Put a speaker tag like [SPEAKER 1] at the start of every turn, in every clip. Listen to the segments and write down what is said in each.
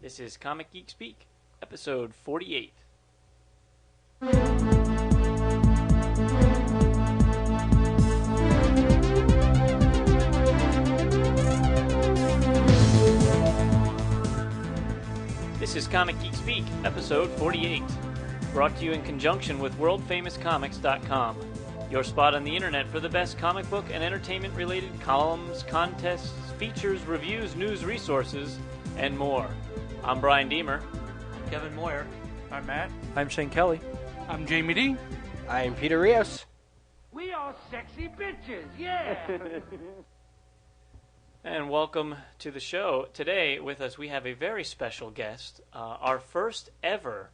[SPEAKER 1] This is Comic Geek Speak, episode 48. This is Comic Geek Speak, episode 48, brought to you in conjunction with WorldFamousComics.com, your spot on the internet for the best comic book and entertainment-related columns, contests, features, reviews, news, resources, and more. I'm Brian Deemer.
[SPEAKER 2] I'm Kevin Moyer.
[SPEAKER 3] I'm Matt.
[SPEAKER 4] I'm Shane Kelly.
[SPEAKER 3] I'm Jamie D.
[SPEAKER 5] I'm Peter Rios.
[SPEAKER 6] We are sexy bitches, yeah!
[SPEAKER 1] And welcome to the show. Today with us we have a very special guest. Our first ever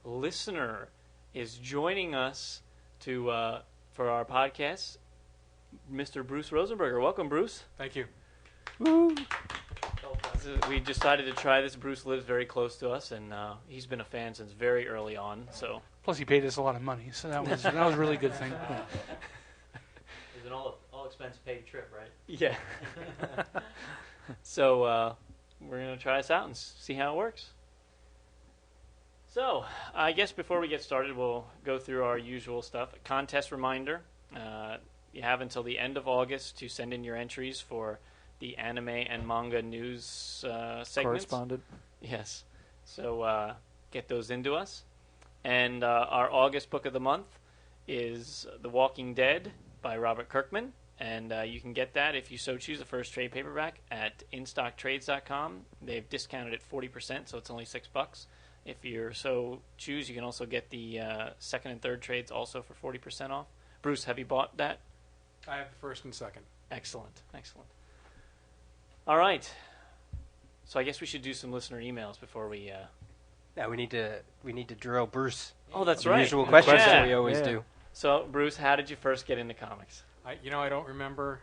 [SPEAKER 1] listener is joining us for our podcast, Mr. Bruce Rosenberger. Welcome, Bruce.
[SPEAKER 3] Thank you.
[SPEAKER 4] Woo!
[SPEAKER 1] We decided to try this. Bruce lives very close to us, and he's been a fan since very early on. So
[SPEAKER 3] Plus, he paid us a lot of money, so that was a really good thing.
[SPEAKER 2] It's an all expense paid trip, right?
[SPEAKER 1] yeah. So we're gonna try this out and see how it works. So I guess before we get started, we'll go through our usual stuff. A contest reminder: you have until the end of August to send in your entries for the anime and manga news segments.
[SPEAKER 4] Correspondent.
[SPEAKER 1] Yes. So get those into us. And our August book of the month is The Walking Dead by Robert Kirkman. And you can get that if you so choose, the first trade paperback at instocktrades.com. They've discounted it 40%, so it's only $6. If you so choose, you can also get the second and third trades also for 40% off. Bruce, have you bought that?
[SPEAKER 3] I have the first and second.
[SPEAKER 1] Excellent, excellent. All right. So I guess we should do some listener emails before we...
[SPEAKER 5] Now we need to drill Bruce.
[SPEAKER 1] Oh, that's
[SPEAKER 5] the
[SPEAKER 1] right.
[SPEAKER 5] usual questions
[SPEAKER 1] Yeah.
[SPEAKER 5] that we always do.
[SPEAKER 1] So, Bruce, how did you first get into comics?
[SPEAKER 3] I don't remember.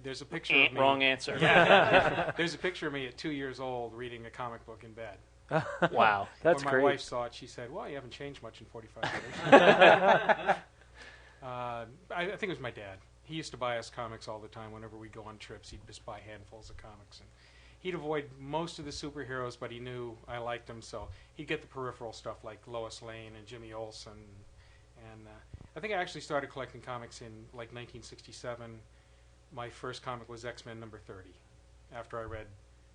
[SPEAKER 3] There's a picture of me.
[SPEAKER 1] Wrong answer.
[SPEAKER 3] Yeah. There's a picture of me at 2 years old reading a comic book in bed.
[SPEAKER 1] Wow.
[SPEAKER 4] That's
[SPEAKER 3] when my
[SPEAKER 4] great.
[SPEAKER 3] wife saw it, she said, "Well, you haven't changed much in 45 years." I think it was my dad. He used to buy us comics all the time. Whenever we go on trips, he'd just buy handfuls of comics. And he'd avoid most of the superheroes, but he knew I liked them, so he'd get the peripheral stuff like Lois Lane and Jimmy Olsen. And I think I actually started collecting comics in like 1967. My first comic was X-Men number 30, after I read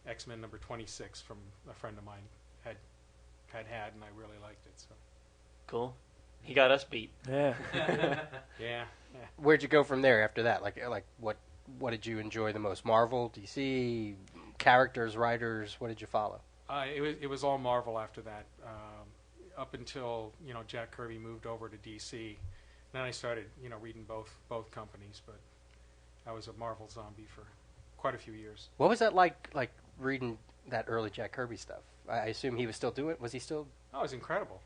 [SPEAKER 3] X-Men number 26 from a friend of mine had, and I really liked it. So
[SPEAKER 1] Cool. He got us beat.
[SPEAKER 4] Yeah.
[SPEAKER 3] yeah.
[SPEAKER 5] Where'd you go from there after that? Like what did you enjoy the most? Marvel, DC, characters, writers? What did you follow?
[SPEAKER 3] It was all Marvel after that, up until Jack Kirby moved over to DC. Then I started reading both companies, but I was a Marvel zombie for quite a few years.
[SPEAKER 5] What was that like reading that early Jack Kirby stuff? I assume he was still doing it. Was he still?
[SPEAKER 3] Oh, it was incredible.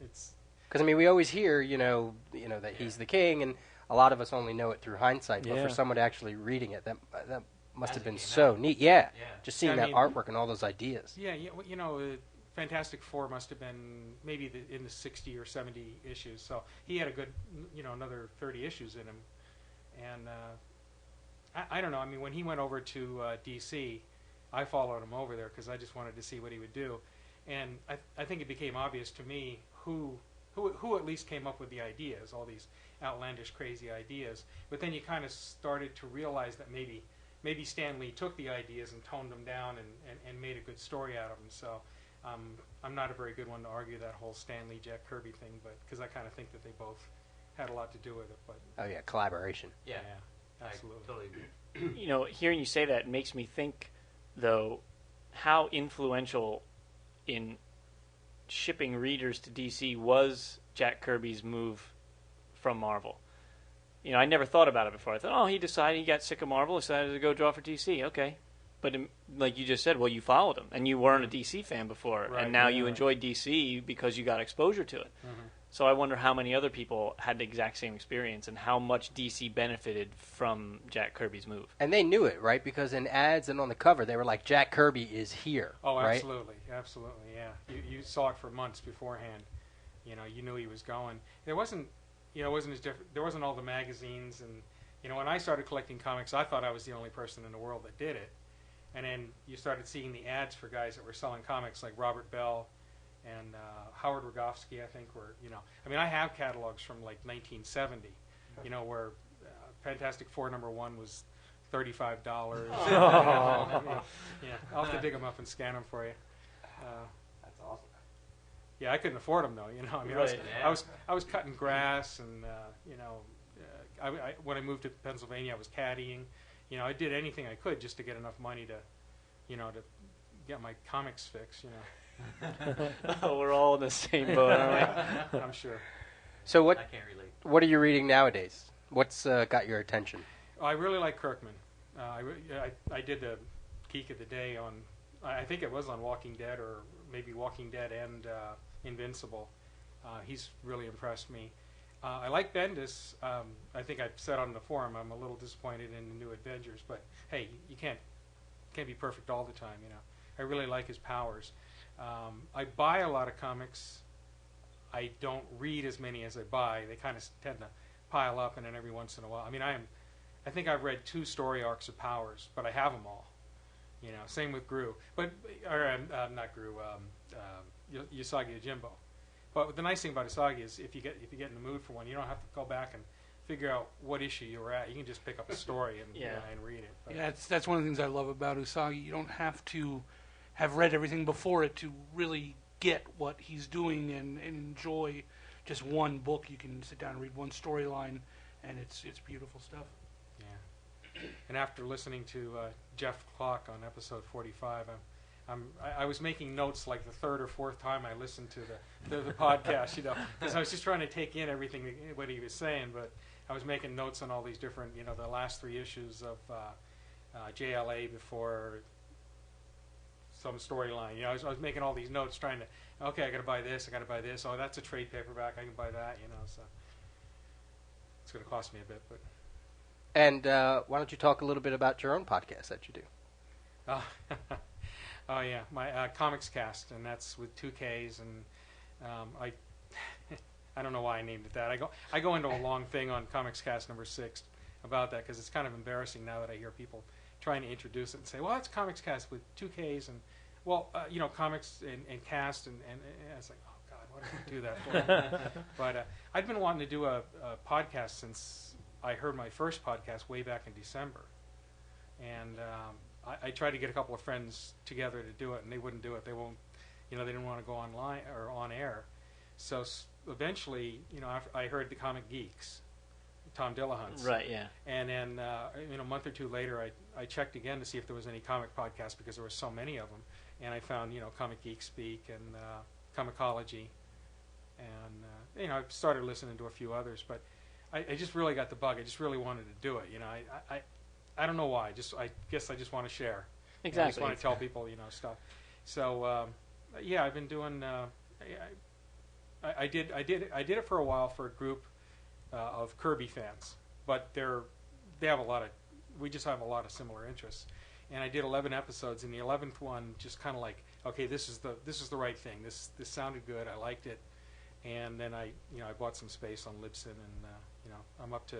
[SPEAKER 3] It's
[SPEAKER 5] Because we always hear that he's the king, and a lot of us only know it through hindsight. But
[SPEAKER 4] Yeah.
[SPEAKER 5] for someone actually reading it, that must
[SPEAKER 2] As
[SPEAKER 5] have
[SPEAKER 2] it
[SPEAKER 5] been
[SPEAKER 2] came
[SPEAKER 5] so
[SPEAKER 2] out.
[SPEAKER 5] neat. Yeah,
[SPEAKER 2] Yeah.
[SPEAKER 5] just seeing that artwork and all those ideas.
[SPEAKER 3] yeah. Fantastic Four must have been maybe in the 60 or 70 issues. So he had a good another 30 issues in him, and I don't know. I mean, when he went over to DC, I followed him over there because I just wanted to see what he would do, and I think it became obvious to me who at least came up with the ideas, all these outlandish, crazy ideas. But then you kind of started to realize that maybe Stan Lee took the ideas and toned them down and made a good story out of them. So I'm not a very good one to argue that whole Stan Lee, Jack Kirby thing, but because I kind of think that they both had a lot to do with it. But
[SPEAKER 5] Oh yeah, collaboration.
[SPEAKER 2] Yeah,
[SPEAKER 3] absolutely.
[SPEAKER 2] I totally agree.
[SPEAKER 1] Hearing you say that makes me think, though, how influential in shipping readers to DC was Jack Kirby's move from Marvel. I never thought about it before. I thought, he got sick of Marvel, decided to go draw for DC. Okay. But like you just said, well, you followed him, and you weren't a DC fan before,
[SPEAKER 3] Right,
[SPEAKER 1] and now
[SPEAKER 3] yeah,
[SPEAKER 1] you
[SPEAKER 3] right.
[SPEAKER 1] enjoyed DC because you got exposure to it.
[SPEAKER 3] Mm-hmm.
[SPEAKER 1] So I wonder how many other people had the exact same experience, and how much DC benefited from Jack Kirby's move.
[SPEAKER 5] And they knew it, right? Because in ads and on the cover, they were like, Jack Kirby is here.
[SPEAKER 3] Oh,
[SPEAKER 5] right?
[SPEAKER 3] absolutely, yeah. You saw it for months beforehand. You knew he was going. There wasn't, it wasn't as different. There wasn't all the magazines, and when I started collecting comics, I thought I was the only person in the world that did it. And then you started seeing the ads for guys that were selling comics like Robert Bell and Howard Rogowski, I think, were, I mean, I have catalogs from like 1970, where Fantastic Four #1 was $35. Yeah, I'll have to dig them up and scan them for you.
[SPEAKER 5] That's awesome.
[SPEAKER 3] Yeah, I couldn't afford them though. I mean,
[SPEAKER 1] Right,
[SPEAKER 3] I was cutting grass, and when I moved to Pennsylvania, I was caddying. I did anything I could just to get enough money to, to get my comics fixed.
[SPEAKER 1] We're all in the same boat, aren't we?
[SPEAKER 3] I'm sure.
[SPEAKER 5] So
[SPEAKER 2] I can't relate.
[SPEAKER 5] what are you reading nowadays? What's got your attention?
[SPEAKER 3] I really like Kirkman. I did the Geek of the Day on, I think it was on Walking Dead, or maybe Walking Dead and Invincible. He's really impressed me. I like Bendis. I think I've said on the forum I'm a little disappointed in the New Avengers, but hey, you can't be perfect all the time. I really like his powers. I buy a lot of comics. I don't read as many as I buy. They kind of tend to pile up, and then every once in a while. I mean, I think I've read 2 story arcs of Powers, but I have them all. Same with Gru, not Gru, Usagi Yojimbo. But the nice thing about Usagi is if you get in the mood for one, you don't have to go back and figure out what issue you were at. You can just pick up a story and and read it. But
[SPEAKER 4] Yeah, that's one of the things I love about Usagi. You don't have to have read everything before it to really get what he's doing and enjoy just one book. You can sit down and read one storyline, and it's beautiful stuff.
[SPEAKER 3] Yeah. And after listening to Jeff Clock on episode 45, I was making notes like the 3rd or 4th time I listened to the podcast, because I was just trying to take in everything what he was saying. But I was making notes on all these different, the last 3 issues of JLA before some storyline. I was making all these notes, trying to, okay, I got to buy this, I got to buy this. Oh, that's a trade paperback, I can buy that. So it's going to cost me a bit, but.
[SPEAKER 5] And why don't you talk a little bit about your own podcast that you do?
[SPEAKER 3] Oh yeah, my Comics Cast, and that's with 2 Ks, and I don't know why I named it that. I go into a long thing on Comics Cast #6 about that, because it's kind of embarrassing now that I hear people trying to introduce it and say, well, it's Comics Cast with 2 Ks, and comics and cast, and it's like, oh God, why did you do that for? But I'd been wanting to do a podcast since I heard my first podcast way back in December, and I tried to get a couple of friends together to do it, and they wouldn't do it. They won't, they didn't want to go online or on air. So eventually, I heard the Comic Geeks, Tom Dillahunt's.
[SPEAKER 1] Right, yeah.
[SPEAKER 3] And then, a month or 2 later, I checked again to see if there was any comic podcasts, because there were so many of them. And I found, Comic Geek Speak and Comicology. And, I started listening to a few others. But I just really got the bug. I just really wanted to do it. I don't know why. I guess I just want to share.
[SPEAKER 1] Exactly.
[SPEAKER 3] I just want to tell people, stuff. So, I've been doing. I did it for a while for a group of Kirby fans, but we just have a lot of similar interests. And I did 11 episodes, and the 11th one just kind of like, okay, this is the right thing. This sounded good. I liked it, and then I bought some space on Libsyn, and I'm up to.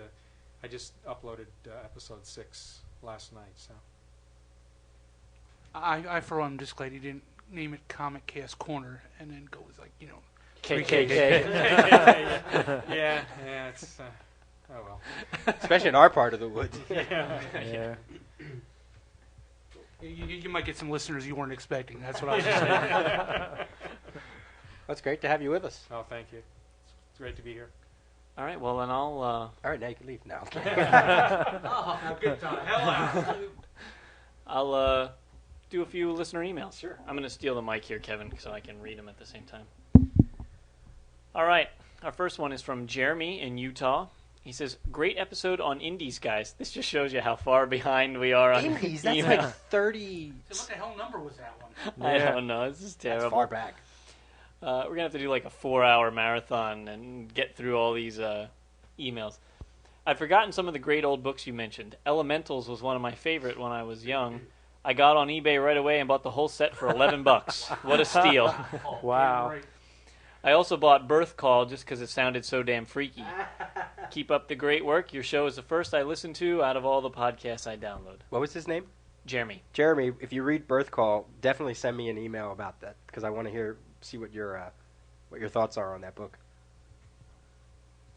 [SPEAKER 3] I just uploaded episode 6 last night. So
[SPEAKER 4] I for one, am just glad he didn't name it Comic Cast Corner and then go with
[SPEAKER 1] KKK.
[SPEAKER 3] yeah, it's oh well.
[SPEAKER 5] Especially in our part of the woods.
[SPEAKER 3] Yeah.
[SPEAKER 4] You might get some listeners you weren't expecting. That's what I was saying.
[SPEAKER 5] That's great to have you with us.
[SPEAKER 3] Oh, thank you. It's great to be here.
[SPEAKER 1] All right, well, then I'll...
[SPEAKER 5] All right, now you can leave now.
[SPEAKER 2] Oh, good time. Hell out.
[SPEAKER 1] I'll do a few listener emails.
[SPEAKER 5] Sure.
[SPEAKER 1] I'm going to steal the mic here, Kevin, so I can read them at the same time. All right, our first one is from Jeremy in Utah. He says, great episode on indies, guys. This just shows you how far behind we are on
[SPEAKER 5] Indies, that's
[SPEAKER 1] email.
[SPEAKER 5] like 30...
[SPEAKER 4] So what the hell number was that one?
[SPEAKER 1] I don't know. This is terrible.
[SPEAKER 5] That's far back.
[SPEAKER 1] We're going to have to do like a 4-hour marathon and get through all these emails. I'd forgotten some of the great old books you mentioned. Elementals was one of my favorite when I was young. I got on eBay right away and bought the whole set for $11. What a steal.
[SPEAKER 7] Wow.
[SPEAKER 1] I also bought Birth Call just because it sounded so damn freaky. Keep up the great work. Your show is the first I listened to out of all the podcasts I download.
[SPEAKER 5] What was his name?
[SPEAKER 1] Jeremy.
[SPEAKER 5] Jeremy, if you read Birth Call, definitely send me an email about that because I want to see what your thoughts are on that book.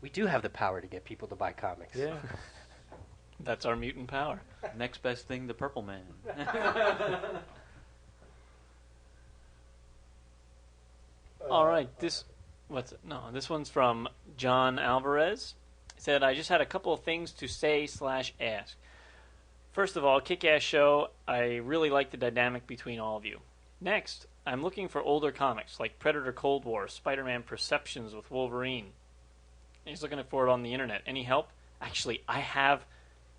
[SPEAKER 5] We do have the power to get people to buy comics.
[SPEAKER 2] Yeah.
[SPEAKER 1] That's our mutant power.
[SPEAKER 2] Next best thing, the Purple Man.
[SPEAKER 1] All right, this one's from John Alvarez. He said, I just had a couple of things to say/ask. First of all, kick-ass show. I really like the dynamic between all of you. Next, I'm looking for older comics like Predator Cold War, Spider-Man Perceptions with Wolverine. He's looking for it on the internet. Any help? Actually, I have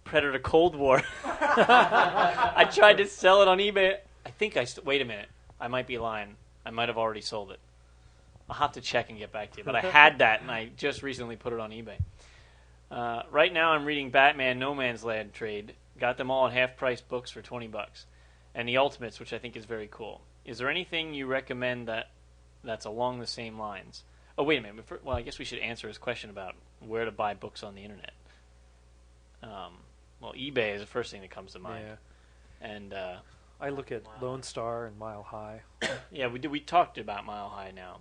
[SPEAKER 1] Predator Cold War. I tried to sell it on eBay. I think wait a minute. I might be lying. I might have already sold it. I'll have to check and get back to you. But I had that, and I just recently put it on eBay. Right now, I'm reading Batman No Man's Land trade. Got them all at half-price books for $20. And the Ultimates, which I think is very cool. Is there anything you recommend that's along the same lines? Oh, wait a minute. Well, I guess we should answer his question about where to buy books on the internet. Well, eBay is the first thing that comes to mind.
[SPEAKER 7] Yeah.
[SPEAKER 1] And
[SPEAKER 7] I look at Lone Star and Mile High.
[SPEAKER 1] yeah, we talked about Mile High now.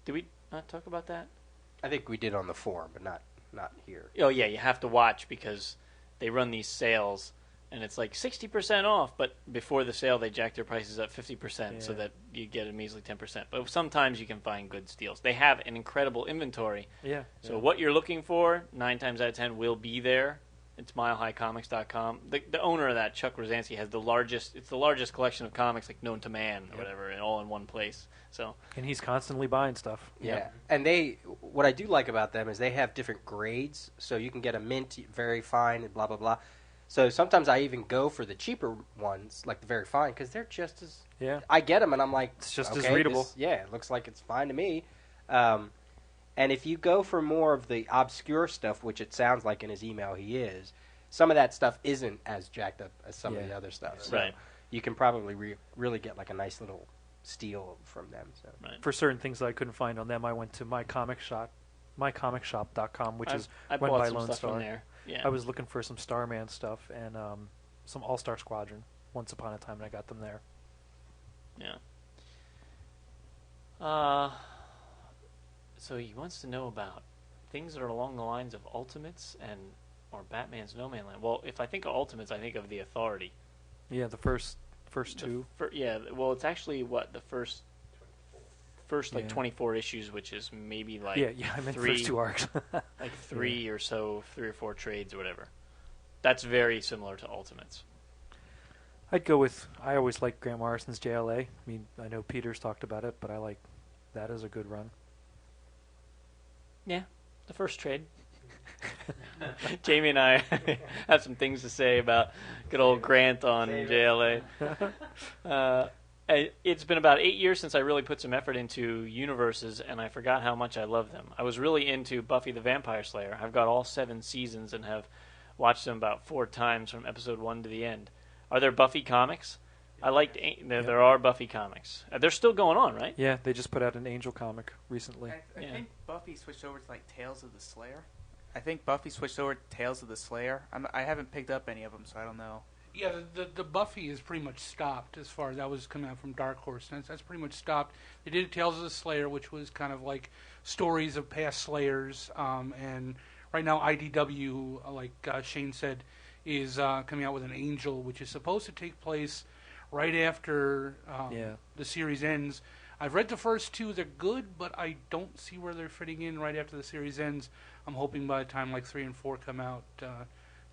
[SPEAKER 1] Did we not talk about that?
[SPEAKER 5] I think we did on the forum, but not here.
[SPEAKER 1] Oh yeah, you have to watch because they run these sales, and it's like 60% off. But before the sale, they jack their prices up 50% so that you get a measly 10%. But sometimes you can find good steals. They have an incredible inventory.
[SPEAKER 7] Yeah.
[SPEAKER 1] So what you're looking for, 9 times out of 10, will be there. It's milehighcomics.com. The owner of that, Chuck Rosansky, has the largest collection of comics like known to man or whatever, and all in one place. So
[SPEAKER 7] And he's constantly buying stuff.
[SPEAKER 5] Yeah. And what I do like about them is they have different grades, so you can get a mint, very fine, and blah, blah, blah. So sometimes I even go for the cheaper ones, like the very fine, because they're just as...
[SPEAKER 7] Yeah.
[SPEAKER 5] I get them, and I'm like...
[SPEAKER 7] It's just
[SPEAKER 5] okay,
[SPEAKER 7] as readable.
[SPEAKER 5] It looks like it's fine to me. And if you go for more of the obscure stuff, which it sounds like in his email he is, some of that stuff isn't as jacked up as some of the other stuff. So
[SPEAKER 1] Right.
[SPEAKER 5] you can probably really get like a nice little steal from them. So.
[SPEAKER 1] Right.
[SPEAKER 7] For certain things that I couldn't find on them, I went to mycomicshop.com, which is
[SPEAKER 1] I
[SPEAKER 7] run
[SPEAKER 1] bought
[SPEAKER 7] by
[SPEAKER 1] some
[SPEAKER 7] Lone
[SPEAKER 1] stuff
[SPEAKER 7] Star.
[SPEAKER 1] from there. Yeah.
[SPEAKER 7] I was looking for some Starman stuff and some All-Star Squadron once upon a time, and I got them there.
[SPEAKER 1] Yeah. So he wants to know about things that are along the lines of Ultimates or Batman's No Man Land. Well, if I think of Ultimates, I think of the Authority.
[SPEAKER 7] Yeah, the first two.
[SPEAKER 1] Well, it's actually the first like 24 issues, which is maybe like
[SPEAKER 7] Yeah, I meant the first two arcs.
[SPEAKER 1] like three or 4 trades or whatever. That's very similar to Ultimates.
[SPEAKER 7] I always like Grant Morrison's JLA. I mean, I know Peter's talked about it, but I like that as a good run.
[SPEAKER 1] Yeah, the first trade. Jamie and I have some things to say about good old Grant on JLA. It's been about 8 years since I really put some effort into universes, and I forgot how much I love them. I was really into Buffy the Vampire Slayer. I've got all 7 seasons and have watched them about 4 times from episode 1 to the end. Are there Buffy comics? I liked. There are Buffy comics. They're still going on, right?
[SPEAKER 7] Yeah, they just put out an Angel comic recently.
[SPEAKER 8] I think Buffy switched over to like Tales of the Slayer. I haven't picked up any of them, so I don't know.
[SPEAKER 4] Yeah, the Buffy is pretty much stopped as far as that was coming out from Dark Horse. That's pretty much stopped. They did Tales of the Slayer, which was kind of like stories of past Slayers. And right now, IDW, like Shane said, is coming out with an Angel, which is supposed to take place right after the series ends. I've read the first 2; they're good, but I don't see where they're fitting in right after the series ends. I'm hoping by the time like 3 and 4 come out,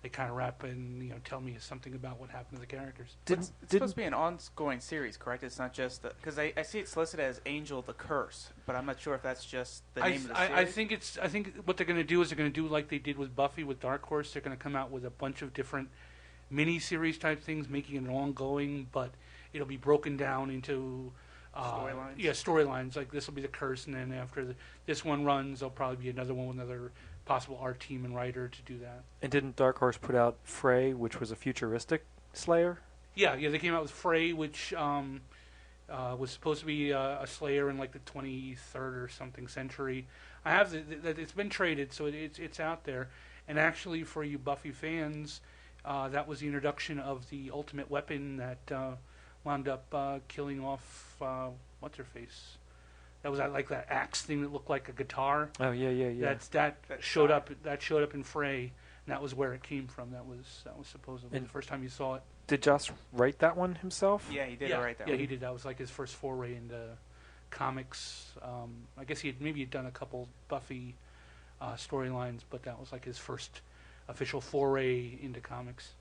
[SPEAKER 4] they kind of wrap and tell me something about what happened to the characters.
[SPEAKER 8] It's supposed to be an ongoing series, correct? It's not just because I see it's listed as Angel the Curse, but I'm not sure if that's just the name of the series.
[SPEAKER 4] I think what they're going to do is they're going to do like they did with Buffy with Dark Horse. They're going to come out with a bunch of different mini-series type things, making it ongoing, but it'll be broken down into
[SPEAKER 8] storylines.
[SPEAKER 4] Yeah, storylines. Like this will be the Curse, and then after this one runs, there'll probably be another one with another possible art team and writer to do that.
[SPEAKER 7] And didn't Dark Horse put out Frey, which was a futuristic Slayer?
[SPEAKER 4] Yeah, they came out with Frey, which was supposed to be a Slayer in like the 23rd or something century. I have it's been traded, so it's out there. And actually, for you Buffy fans, That was the introduction of the ultimate weapon that wound up killing off what's her face. That was like that axe thing that looked like a guitar.
[SPEAKER 7] Oh yeah.
[SPEAKER 4] That showed up. That showed up in Frey, and that was where it came from. That was supposedly the first time you saw it.
[SPEAKER 7] Did Joss write that one himself?
[SPEAKER 8] Yeah, he did write that.
[SPEAKER 4] Yeah,
[SPEAKER 8] one.
[SPEAKER 4] he did. That was like his first foray into comics. I guess he'd done a couple Buffy storylines, but that was like his first official foray into comics.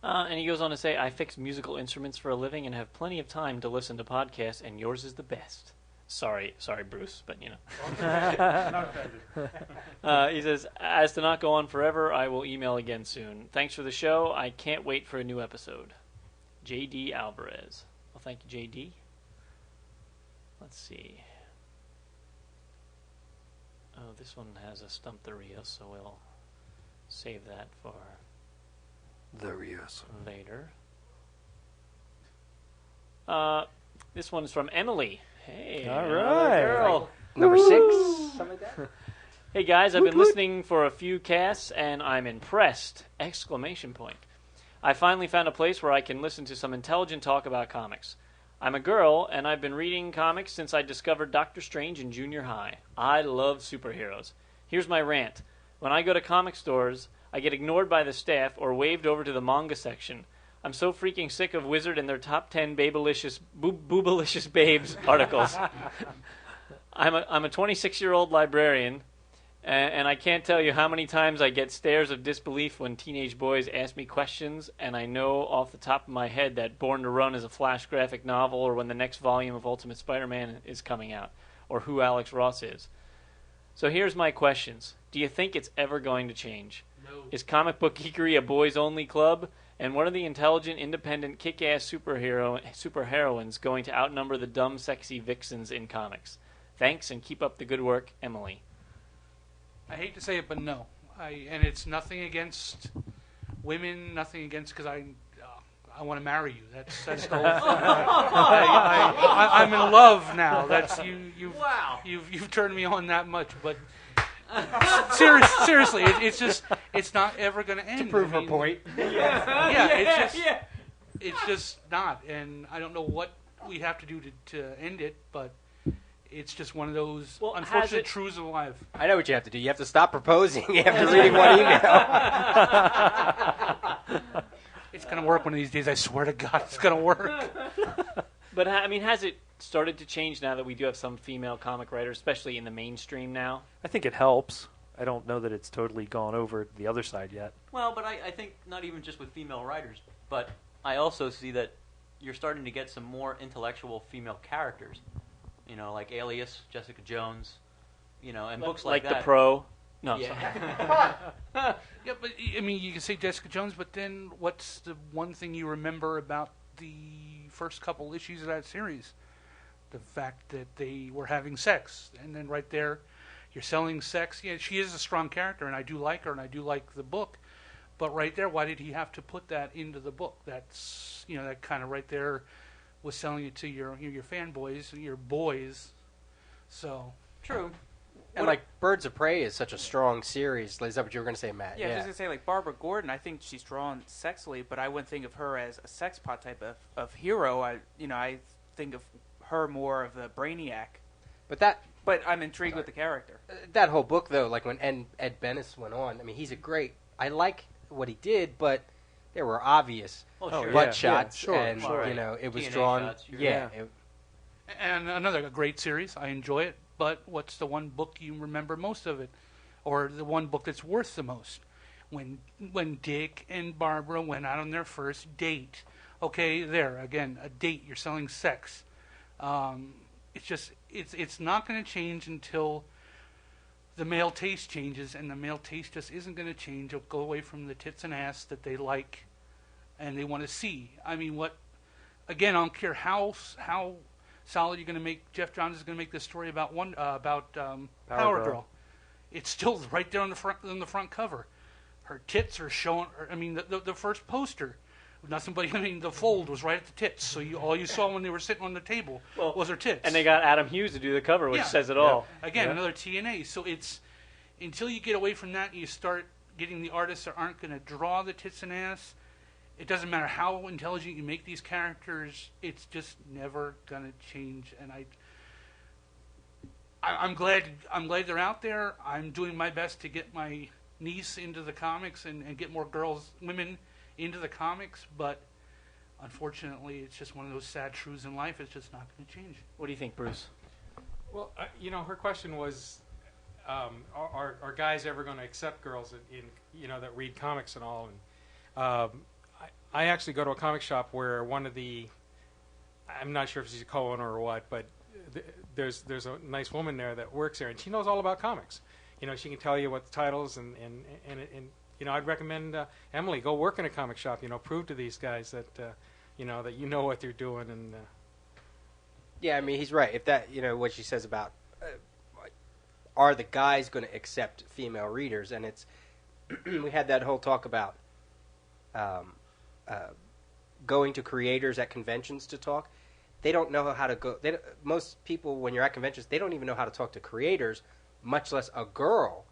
[SPEAKER 1] And he goes on to say, I fix musical instruments for a living and have plenty of time to listen to podcasts, and yours is the best. Sorry, Bruce, but you know.
[SPEAKER 3] Not offended.
[SPEAKER 1] He says, as to not go on forever, I will email again soon. Thanks for the show. I can't wait for a new episode. J.D. Alvarez. Well, thank you, J.D. Let's see. Oh, this one has a Stump the Rio, so we'll save that for
[SPEAKER 7] There he is.
[SPEAKER 1] later. This one's from Emily. Hey,
[SPEAKER 7] All
[SPEAKER 1] another
[SPEAKER 7] right.
[SPEAKER 1] girl.
[SPEAKER 5] Number 6, something like that.
[SPEAKER 1] Hey guys, I've been listening for a few casts and I'm impressed! Exclamation point. I finally found a place where I can listen to some intelligent talk about comics. I'm a girl and I've been reading comics since I discovered Doctor Strange in junior high. I love superheroes. Here's my rant. When I go to comic stores, I get ignored by the staff or waved over to the manga section. I'm so freaking sick of Wizard and their top 10 boobalicious babes articles. I'm a 26-year-old librarian, and I can't tell you how many times I get stares of disbelief when teenage boys ask me questions, and I know off the top of my head that Born to Run is a Flash graphic novel, or when the next volume of Ultimate Spider-Man is coming out, or who Alex Ross is. So here's my questions. Do you think it's ever going to change?
[SPEAKER 4] No.
[SPEAKER 1] Is comic book geekery a boys-only club? And what are the intelligent, independent, kick-ass superheroines going to outnumber the dumb, sexy vixens in comics? Thanks, and keep up the good work, Emily.
[SPEAKER 4] I hate to say it, but no. And it's nothing against women, nothing against, because I want to marry you. That's the whole thing. I'm in love now. That's you've turned me on that much, but seriously, it's not ever going to end.
[SPEAKER 5] To prove her point.
[SPEAKER 4] It's just not, and I don't know what we have to do to end it, but it's just one of those unfortunate truths of life.
[SPEAKER 5] I know what you have to do. You have to stop proposing after reading one email.
[SPEAKER 4] It's going to work one of these days. I swear to God, it's going to work.
[SPEAKER 1] But, I mean, has it started to change now that we do have some female comic writers, especially in the mainstream now?
[SPEAKER 7] I think it helps. I don't know that it's totally gone over the other side yet.
[SPEAKER 2] Well, but I think not even just with female writers, but I also see that you're starting to get some more intellectual female characters. You know, like Alias, Jessica Jones, you know, and books like that.
[SPEAKER 1] The Pro. No,
[SPEAKER 2] Yeah.
[SPEAKER 4] Yeah, but I mean, you can say Jessica Jones, but then what's the one thing you remember about the first couple issues of that series? The fact that they were having sex, and then right there, you're selling sex. Yeah, she is a strong character, and I do like her, and I do like the book. But right there, why did he have to put that into the book? That's, you know, that kind of right there was selling it to your fanboys, your boys. So
[SPEAKER 2] True.
[SPEAKER 5] And like Birds of Prey is such a strong series. Is that what you were going to say, Matt?
[SPEAKER 8] Yeah, I was just going to say, like, Barbara Gordon, I think she's drawn sexily, but I wouldn't think of her as a sex pot type of hero. I think of her more of the Brainiac. But I'm intrigued with the character.
[SPEAKER 5] That whole book, though, like when Ed Benes went on, I mean, he's a great... I like what he did, but there were obvious butt shots, and, you know, it was
[SPEAKER 2] TNA
[SPEAKER 5] drawn...
[SPEAKER 2] shots, sure.
[SPEAKER 5] Yeah.
[SPEAKER 4] And another great series. I enjoy it. But what's the one book you remember most of it? Or the one book that's worth the most? When Dick and Barbara went out on their first date. Okay, there, again, a date. You're selling sex. It's not going to change until the male taste changes, and the male taste just isn't going to change. It'll go away from the tits and ass that they like and they want to see. I mean, again, I don't care how solid you're going to make. Jeff Johns is going to make this story about Power Girl. It's still right there on the front cover. Her tits are showing. I mean, the first poster, nothing but the fold was right at the tits. So all you saw when they were sitting on the table was her tits.
[SPEAKER 1] And they got Adam Hughes to do the cover, which says it all.
[SPEAKER 4] Again, another TNA. So it's until you get away from that and you start getting the artists that aren't going to draw the tits and ass. It doesn't matter how intelligent you make these characters; it's just never going to change. And I'm glad they're out there. I'm doing my best to get my niece into the comics and get more women into the comics, but unfortunately, it's just one of those sad truths in life. It's just not going to change.
[SPEAKER 1] What do you think, Bruce?
[SPEAKER 3] Well, her question was, are guys ever going to accept girls that read comics and all? And I actually go to a comic shop where one of I'm not sure if she's a co-owner or what, but there's a nice woman there that works there, and she knows all about comics. She can tell you what the titles and I'd recommend Emily go work in a comic shop. Prove to these guys that that you know what they're doing. And
[SPEAKER 5] yeah, I mean, he's right. If that what she says about are the guys going to accept female readers, and it's we had that whole talk about going to creators at conventions to talk. They don't know how to go. Most people, when you're at conventions, they don't even know how to talk to creators, much less a girl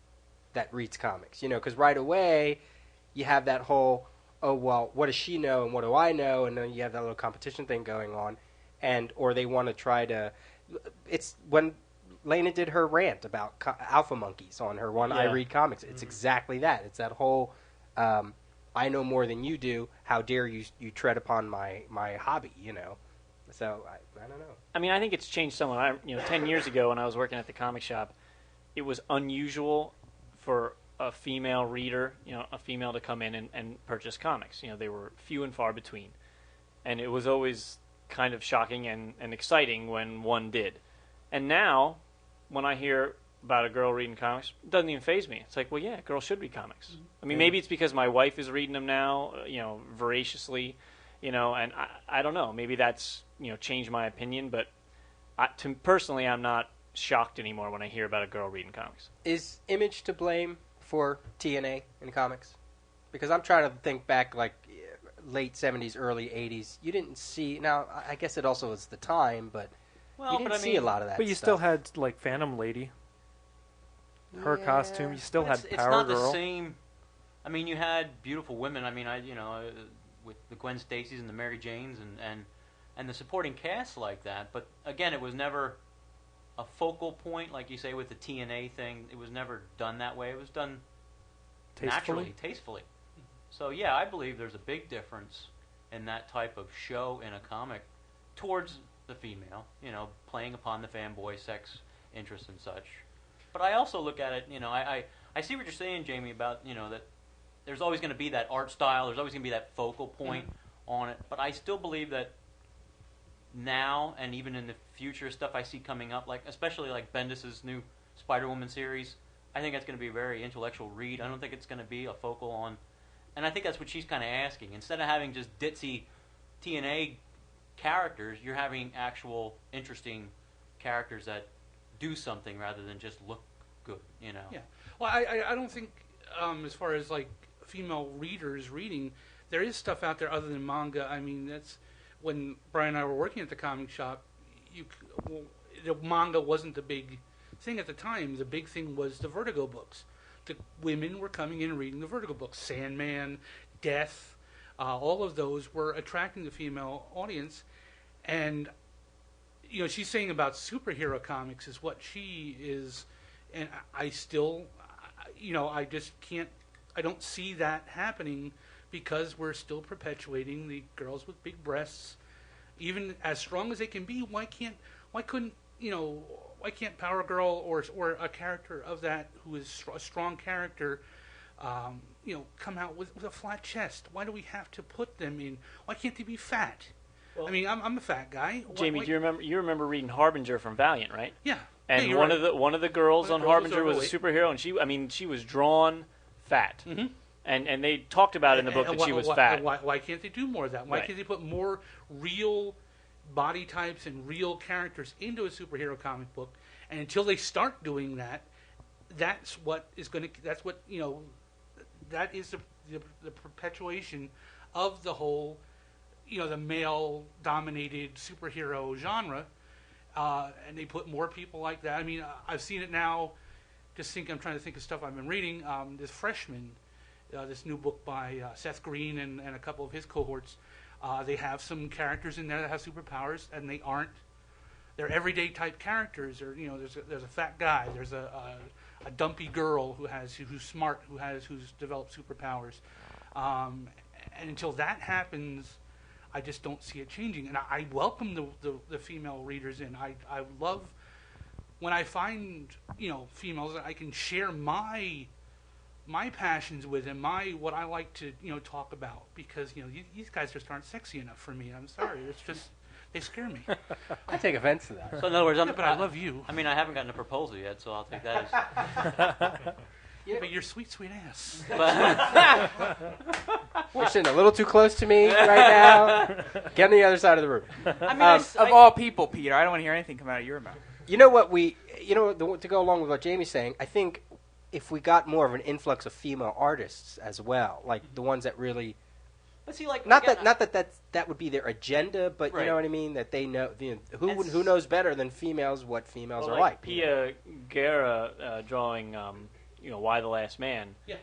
[SPEAKER 5] that reads comics. Because right away you have that whole, oh, well, what does she know and what do I know? And then you have that little competition thing going on. Or they want to try to... It's when Lena did her rant about alpha monkeys on her one,
[SPEAKER 1] Yeah.
[SPEAKER 5] I Read Comics. It's exactly that. It's that whole, I know more than you do. How dare you tread upon my hobby, So, I don't know.
[SPEAKER 1] I mean, I think it's changed somewhat. 10 years ago when I was working at the comic shop, it was unusual for a female reader, a female to come in and purchase comics. They were few and far between. And it was always kind of shocking and exciting when one did. And now, when I hear about a girl reading comics, it doesn't even faze me. It's like, well, yeah, girls should read comics. I mean, maybe it's because my wife is reading them now, voraciously, and I don't know. Maybe that's, changed my opinion, but personally, I'm not shocked anymore when I hear about a girl reading comics.
[SPEAKER 5] Is Image to blame for TNA in comics? Because I'm trying to think back, like, late 70s, early 80s. You didn't see... Now, I guess it also was the time, but you didn't see a lot of that
[SPEAKER 7] But you
[SPEAKER 5] stuff.
[SPEAKER 7] still had, like, Phantom Lady. Her costume. You still had
[SPEAKER 2] It's
[SPEAKER 7] Power
[SPEAKER 2] not
[SPEAKER 7] Girl.
[SPEAKER 2] the same. I mean, you had beautiful women. I mean, with the Gwen Stacy's and the Mary Janes and the supporting cast like that. But again, it was never a focal point, like you say, with the TNA thing. It was never done that way. It was done naturally, tastefully. So yeah, I believe there's a big difference in that type of show in a comic towards the female, playing upon the fanboy sex interest and such. But I also look at it, I see what you're saying, Jamie, about, that there's always going to be that art style, there's always going to be that focal point on it. But I still believe that now and even in the future stuff I see coming up, like especially like Bendis's new Spider-Woman series, I think that's going to be a very intellectual read. I don't think it's going to be a focal on, and I think that's what she's kind of asking. Instead of having just ditzy TNA characters, you're having actual interesting characters that do something rather than just look good,
[SPEAKER 4] Yeah. Well, I don't think, as far as like female readers reading, there is stuff out there other than manga. I mean, that's when Brian and I were working at the comic shop. The manga wasn't the big thing at the time. The big thing was the Vertigo books. The women were coming in and reading the Vertigo books. Sandman, Death, all of those were attracting the female audience. And she's saying about superhero comics is what she is, and I still, I just can't. I don't see that happening because we're still perpetuating the girls with big breasts, even as strong as they can be. Why couldn't Power Girl or a character of that who is a strong character, come out with a flat chest? Why do we have to put them in? Why can't they be fat? Well, I mean, I'm a fat guy.
[SPEAKER 1] Jamie, do you remember reading Harbinger from Valiant, right?
[SPEAKER 4] Yeah.
[SPEAKER 1] And
[SPEAKER 4] yeah,
[SPEAKER 1] one of the girls on Harbinger was a
[SPEAKER 4] overweight.
[SPEAKER 1] superhero, and she was drawn fat. Mm-hmm. And they talked about in the book that she was fat.
[SPEAKER 4] Why can't they do more of that? Why can't they put more real body types and real characters into a superhero comic book? And until they start doing that, that is the perpetuation of the whole, the male-dominated superhero genre. And they put more people like that. I mean, I've seen it now. I'm trying to think of stuff I've been reading. This Freshman, this new book by Seth Green and a couple of his cohorts. They have some characters in there that have superpowers, and they're everyday type characters. Or there's a fat guy, there's a dumpy girl who's smart, who's developed superpowers. And until that happens, I just don't see it changing. And I welcome the female readers in. I love when I find females that I can share my passions with and what I like to talk about, because these guys just aren't sexy enough for me. I'm sorry, it's just they scare me.
[SPEAKER 5] I take offense to that.
[SPEAKER 2] So in other words,
[SPEAKER 4] but I love you.
[SPEAKER 2] I mean, I haven't gotten a proposal yet, so I'll take that as.
[SPEAKER 4] But you're sweet ass.
[SPEAKER 5] You're sitting a little too close to me right now. Get on the other side of the room.
[SPEAKER 2] I mean,
[SPEAKER 8] Of all people, Peter, I don't want to hear anything come out of your mouth.
[SPEAKER 5] You know what to go along with what Jamie's saying, I think if we got more of an influx of female artists as well, like the ones that really,
[SPEAKER 2] but see, like
[SPEAKER 5] not that would be their agenda, but
[SPEAKER 2] Right.
[SPEAKER 5] you know what I mean, that they know who knows better than females what females are like.
[SPEAKER 1] Pia Guerra drawing, Why the Last Man.
[SPEAKER 4] Yeah.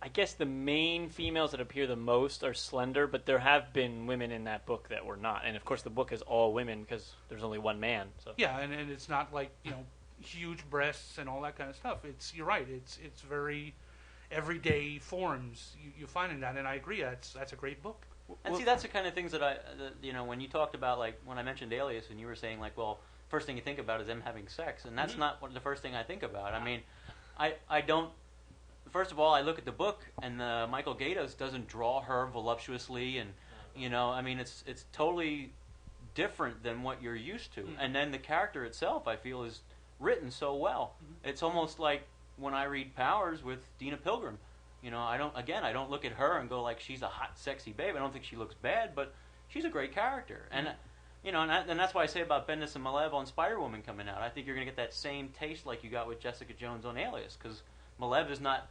[SPEAKER 1] I guess the main females that appear the most are slender, but there have been women in that book that were not. And, of course, the book is all women because there's only one man. So.
[SPEAKER 4] Yeah, and it's not like, huge breasts and all that kind of stuff. You're right. It's very everyday forms you find in that, and I agree. That's a great book.
[SPEAKER 2] And see, that's the kind of things that when you talked about, like, when I mentioned Alias and you were saying, like, well, first thing you think about is them having sex, and that's not the first thing I think about. I mean, I don't. First of all, I look at the book, and Michael Gaidos doesn't draw her voluptuously, and it's totally different than what you're used to. And then the character itself, I feel, is written so well. It's almost like when I read Powers with Dina Pilgrim. I don't look at her and go like she's a hot, sexy babe. I don't think she looks bad, but she's a great character. And and that's why I say about Bendis and Malev on Spider-Woman coming out. I think you're going to get that same taste like you got with Jessica Jones on Alias, because Malev is not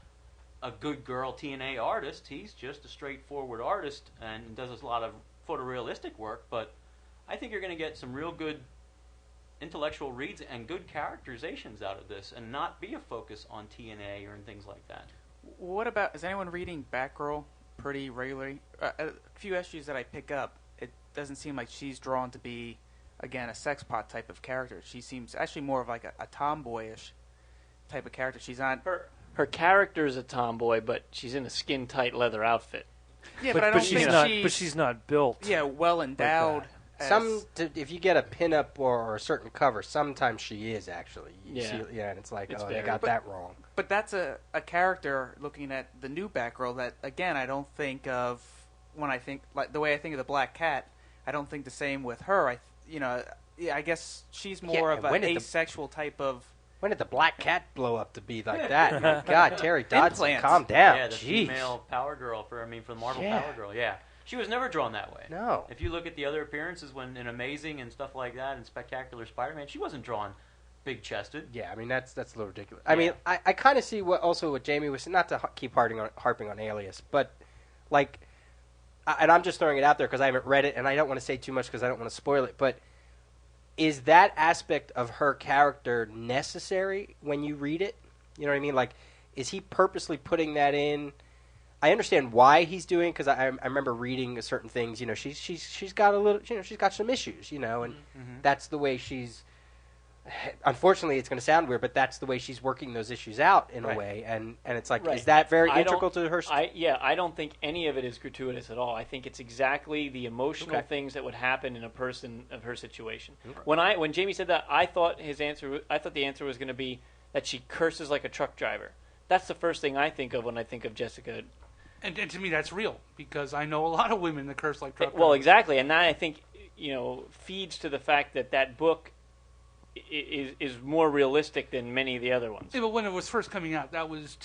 [SPEAKER 2] a good girl TNA artist. He's just a straightforward artist and does a lot of photorealistic work. But I think you're going to get some real good intellectual reads and good characterizations out of this, and not be a focus on TNA or things like that.
[SPEAKER 8] What about, is anyone reading Batgirl pretty regularly? A few issues that I pick up, it doesn't seem like she's drawn to be, again, a sex pot type of character. She seems actually more of like a tomboyish type of character. She's not...
[SPEAKER 1] Her character is a tomboy, but she's in a skin-tight leather outfit.
[SPEAKER 8] Yeah, but I don't think
[SPEAKER 7] she's not built.
[SPEAKER 8] Yeah, well endowed.
[SPEAKER 5] If you get a pinup or a certain cover, sometimes she is actually. You see, and it's like, they got that wrong.
[SPEAKER 8] But that's a character, looking at the new Batgirl, that, again, I don't think of when I think, like the way I think of the Black Cat, I don't think the same with her. I guess she's more of an asexual type of...
[SPEAKER 5] When did the Black Cat blow up to be like that? God, Terry Dodson,
[SPEAKER 8] Implants.
[SPEAKER 5] calm down.
[SPEAKER 2] Yeah, the
[SPEAKER 5] Jeez.
[SPEAKER 2] female Power Girl for the Marvel Power Girl. Yeah, she was never drawn that way.
[SPEAKER 5] No.
[SPEAKER 2] If you look at the other appearances when in Amazing and stuff like that, and Spectacular Spider-Man, she wasn't drawn big-chested.
[SPEAKER 5] Yeah, I mean that's a little ridiculous. I mean, I kind of see what Jamie was, not to keep harping on Alias, but like, and I'm just throwing it out there because I haven't read it and I don't want to say too much because I don't want to spoil it, but. Is that aspect of her character necessary when you read it? You know what I mean? Like, is he purposely putting that in? I understand why he's doing, because I remember reading certain things. She's got a little, she's got some issues, and that's the way she's. Unfortunately, it's going to sound weird, but that's the way she's working those issues out in a way, and it's like, is that very integral to her?
[SPEAKER 1] I don't think any of it is gratuitous at all. I think it's exactly the emotional things that would happen in a person of her situation. Okay. When Jamie said that, I thought the answer was going to be that she curses like a truck driver. That's the first thing I think of when I think of Jessica.
[SPEAKER 4] And to me, that's real, because I know a lot of women that curse like truck drivers.
[SPEAKER 1] Well, exactly, and that I think feeds to the fact that book is more realistic than many of the other ones.
[SPEAKER 4] Yeah, but when it was first coming out, that was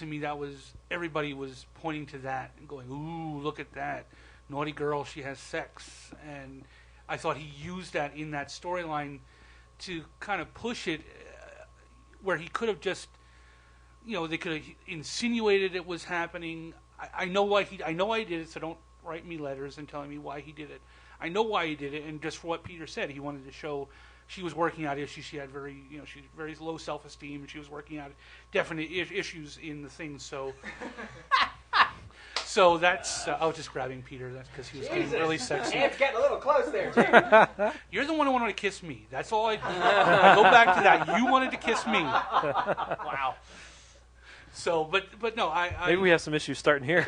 [SPEAKER 4] everybody was pointing to that and going, "Ooh, look at that naughty girl! She has sex." And I thought he used that in that storyline to kind of push it, where he could have just, they could have insinuated it was happening. I know why he did it, so don't write me letters and telling me why he did it. I know why he did it, and just for what Peter said, he wanted to show she was working out issues. She had she had very low self-esteem, and she was working out definite issues in the thing. So, so that's I was just grabbing Peter. That's because he was getting really sexy.
[SPEAKER 5] It's getting a little close there, Jamie.
[SPEAKER 4] You're the one who wanted to kiss me. That's all I go back to that. You wanted to kiss me. Wow. So, but no,
[SPEAKER 7] Maybe we have some issues starting here.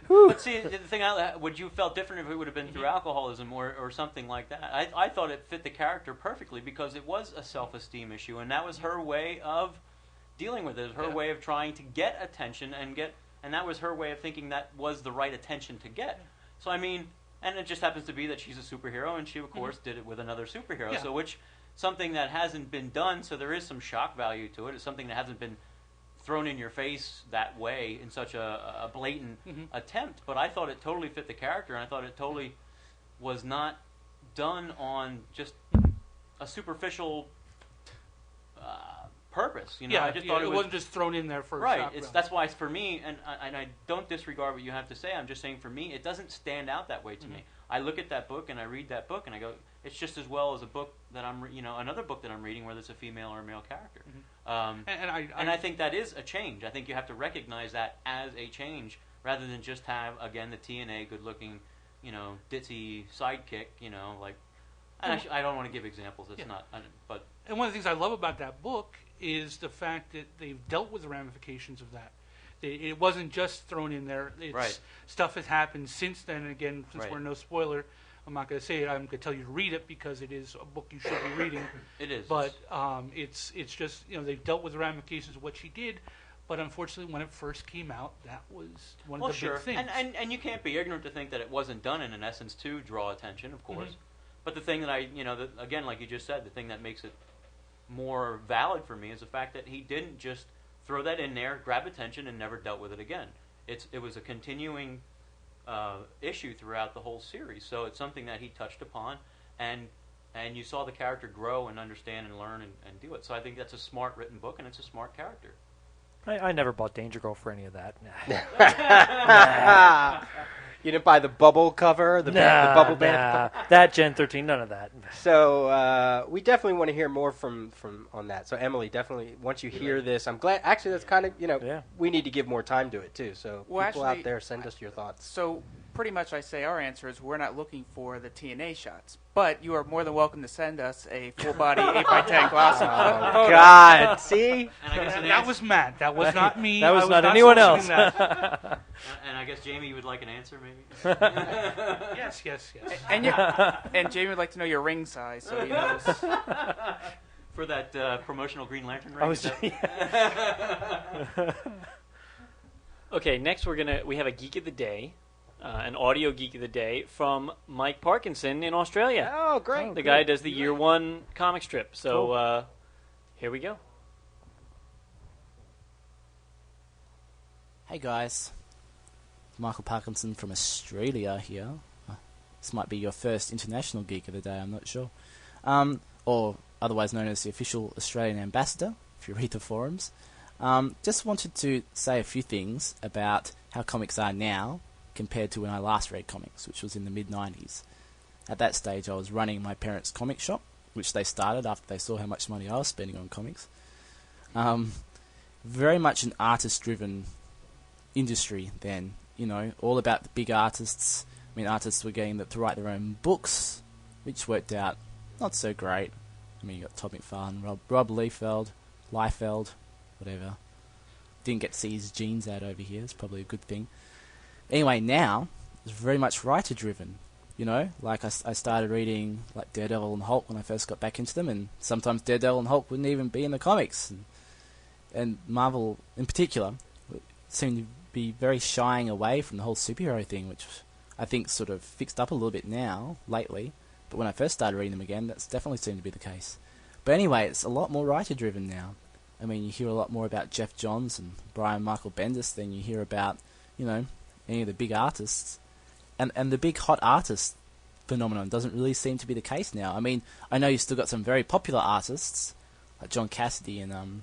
[SPEAKER 2] But see, the thing, would you felt different if it would have been through alcoholism or something like that? I thought it fit the character perfectly because it was a self-esteem issue, and that was her way of dealing with it. Her way of trying to get attention and that was her way of thinking that was the right attention to get. So I mean, and it just happens to be that she's a superhero, and she of course did it with another superhero.
[SPEAKER 4] Yeah.
[SPEAKER 2] So something that hasn't been done, so there is some shock value to it. It's something that hasn't been thrown in your face that way in such a blatant attempt, but I thought it totally fit the character, and I thought it totally was not done on just a superficial purpose. I just thought
[SPEAKER 4] it wasn't just thrown in there for
[SPEAKER 2] right.
[SPEAKER 4] shock
[SPEAKER 2] That's why it's for me, and I don't disregard what you have to say. I'm just saying for me, it doesn't stand out that way to me. I look at that book and I read that book and I go, it's just as well as a book that another book that I'm reading, whether it's a female or a male character. And I think that is a change. I think you have to recognize that as a change rather than just have, again, the TNA good-looking, ditzy sidekick, I don't want to give examples. It's not, but.
[SPEAKER 4] And one of the things I love about that book is the fact that they've dealt with the ramifications of that. It wasn't just thrown in there. Stuff has happened since then. And again, since we're no spoiler, I'm not going to say it. I'm going to tell you to read it because it is a book you should be reading.
[SPEAKER 2] It is.
[SPEAKER 4] But it's just, they've dealt with the ramifications of what she did. But unfortunately, when it first came out, that was one of the big things.
[SPEAKER 2] And you can't be ignorant to think that it wasn't done in essence to draw attention, of course. But the thing that again, like you just said, the thing that makes it more valid for me is the fact that he didn't just throw that in there, grab attention, and never dealt with it again. It was a continuing issue throughout the whole series. So it's something that he touched upon, and you saw the character grow and understand and learn and do it. So I think that's a smart written book, and it's a smart character.
[SPEAKER 7] I never bought Danger Girl for any of that.
[SPEAKER 5] You didn't buy the bubble cover, the bubble band?
[SPEAKER 7] That Gen 13, none of that.
[SPEAKER 5] So we definitely want to hear more from on that. So Emily, definitely, once you hear this, I'm glad. Actually, that's kind of, we need to give more time to it, too. So people out there, send us your thoughts.
[SPEAKER 8] So pretty much I say our answer is we're not looking for the TNA shots. But you are more than welcome to send us a full-body 8x10 glossy photo.
[SPEAKER 5] Oh, God. See?
[SPEAKER 4] That was Matt. That was not me.
[SPEAKER 7] That was not anyone else.
[SPEAKER 2] And I guess Jamie, you would like an answer, maybe?
[SPEAKER 4] Yes.
[SPEAKER 8] And Jamie would like to know your ring size, so he knows.
[SPEAKER 2] For that promotional Green Lantern ring?
[SPEAKER 1] Okay, next we have a Geek of the Day. An audio Geek of the Day from Mike Parkinson in Australia.
[SPEAKER 5] Oh, great.
[SPEAKER 1] The guy does the Year One comic strip. So here we go.
[SPEAKER 9] Hey guys, Michael Parkinson from Australia here. This might be your first international Geek of the Day, I'm not sure. Or otherwise known as the official Australian ambassador, if you read the forums. Just wanted to say a few things about how comics are now compared to when I last read comics, which was in the mid-90s. At that stage, I was running my parents' comic shop, which they started after they saw how much money I was spending on comics. Very much an artist-driven industry then, all about the big artists. I mean, artists were getting to write their own books, which worked out not so great. I mean, you got Todd McFarlane, Rob Liefeld, whatever. Didn't get to see his genes out over here. It's probably a good thing. Anyway, now it's very much writer-driven. Like I started reading like Daredevil and Hulk when I first got back into them, and sometimes Daredevil and Hulk wouldn't even be in the comics. And Marvel, in particular, seemed to be very shying away from the whole superhero thing, which I think sort of fixed up a little bit now, lately. But when I first started reading them again, that's definitely seemed to be the case. But anyway, it's a lot more writer-driven now. I mean, you hear a lot more about Jeff Johns and Brian Michael Bendis than you hear about, any of the big artists. And the big hot artist phenomenon doesn't really seem to be the case now. I mean, I know you've still got some very popular artists, like John Cassidy and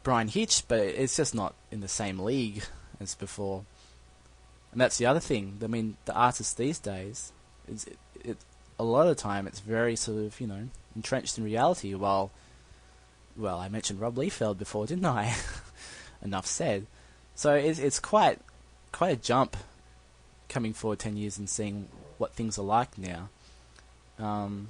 [SPEAKER 9] Brian Hitch, but it's just not in the same league as before. And that's the other thing. I mean, the artists these days, a lot of the time it's very sort of, entrenched in reality. Well, I mentioned Rob Liefeld before, didn't I? Enough said. So it's quite a jump coming forward 10 years and seeing what things are like now. And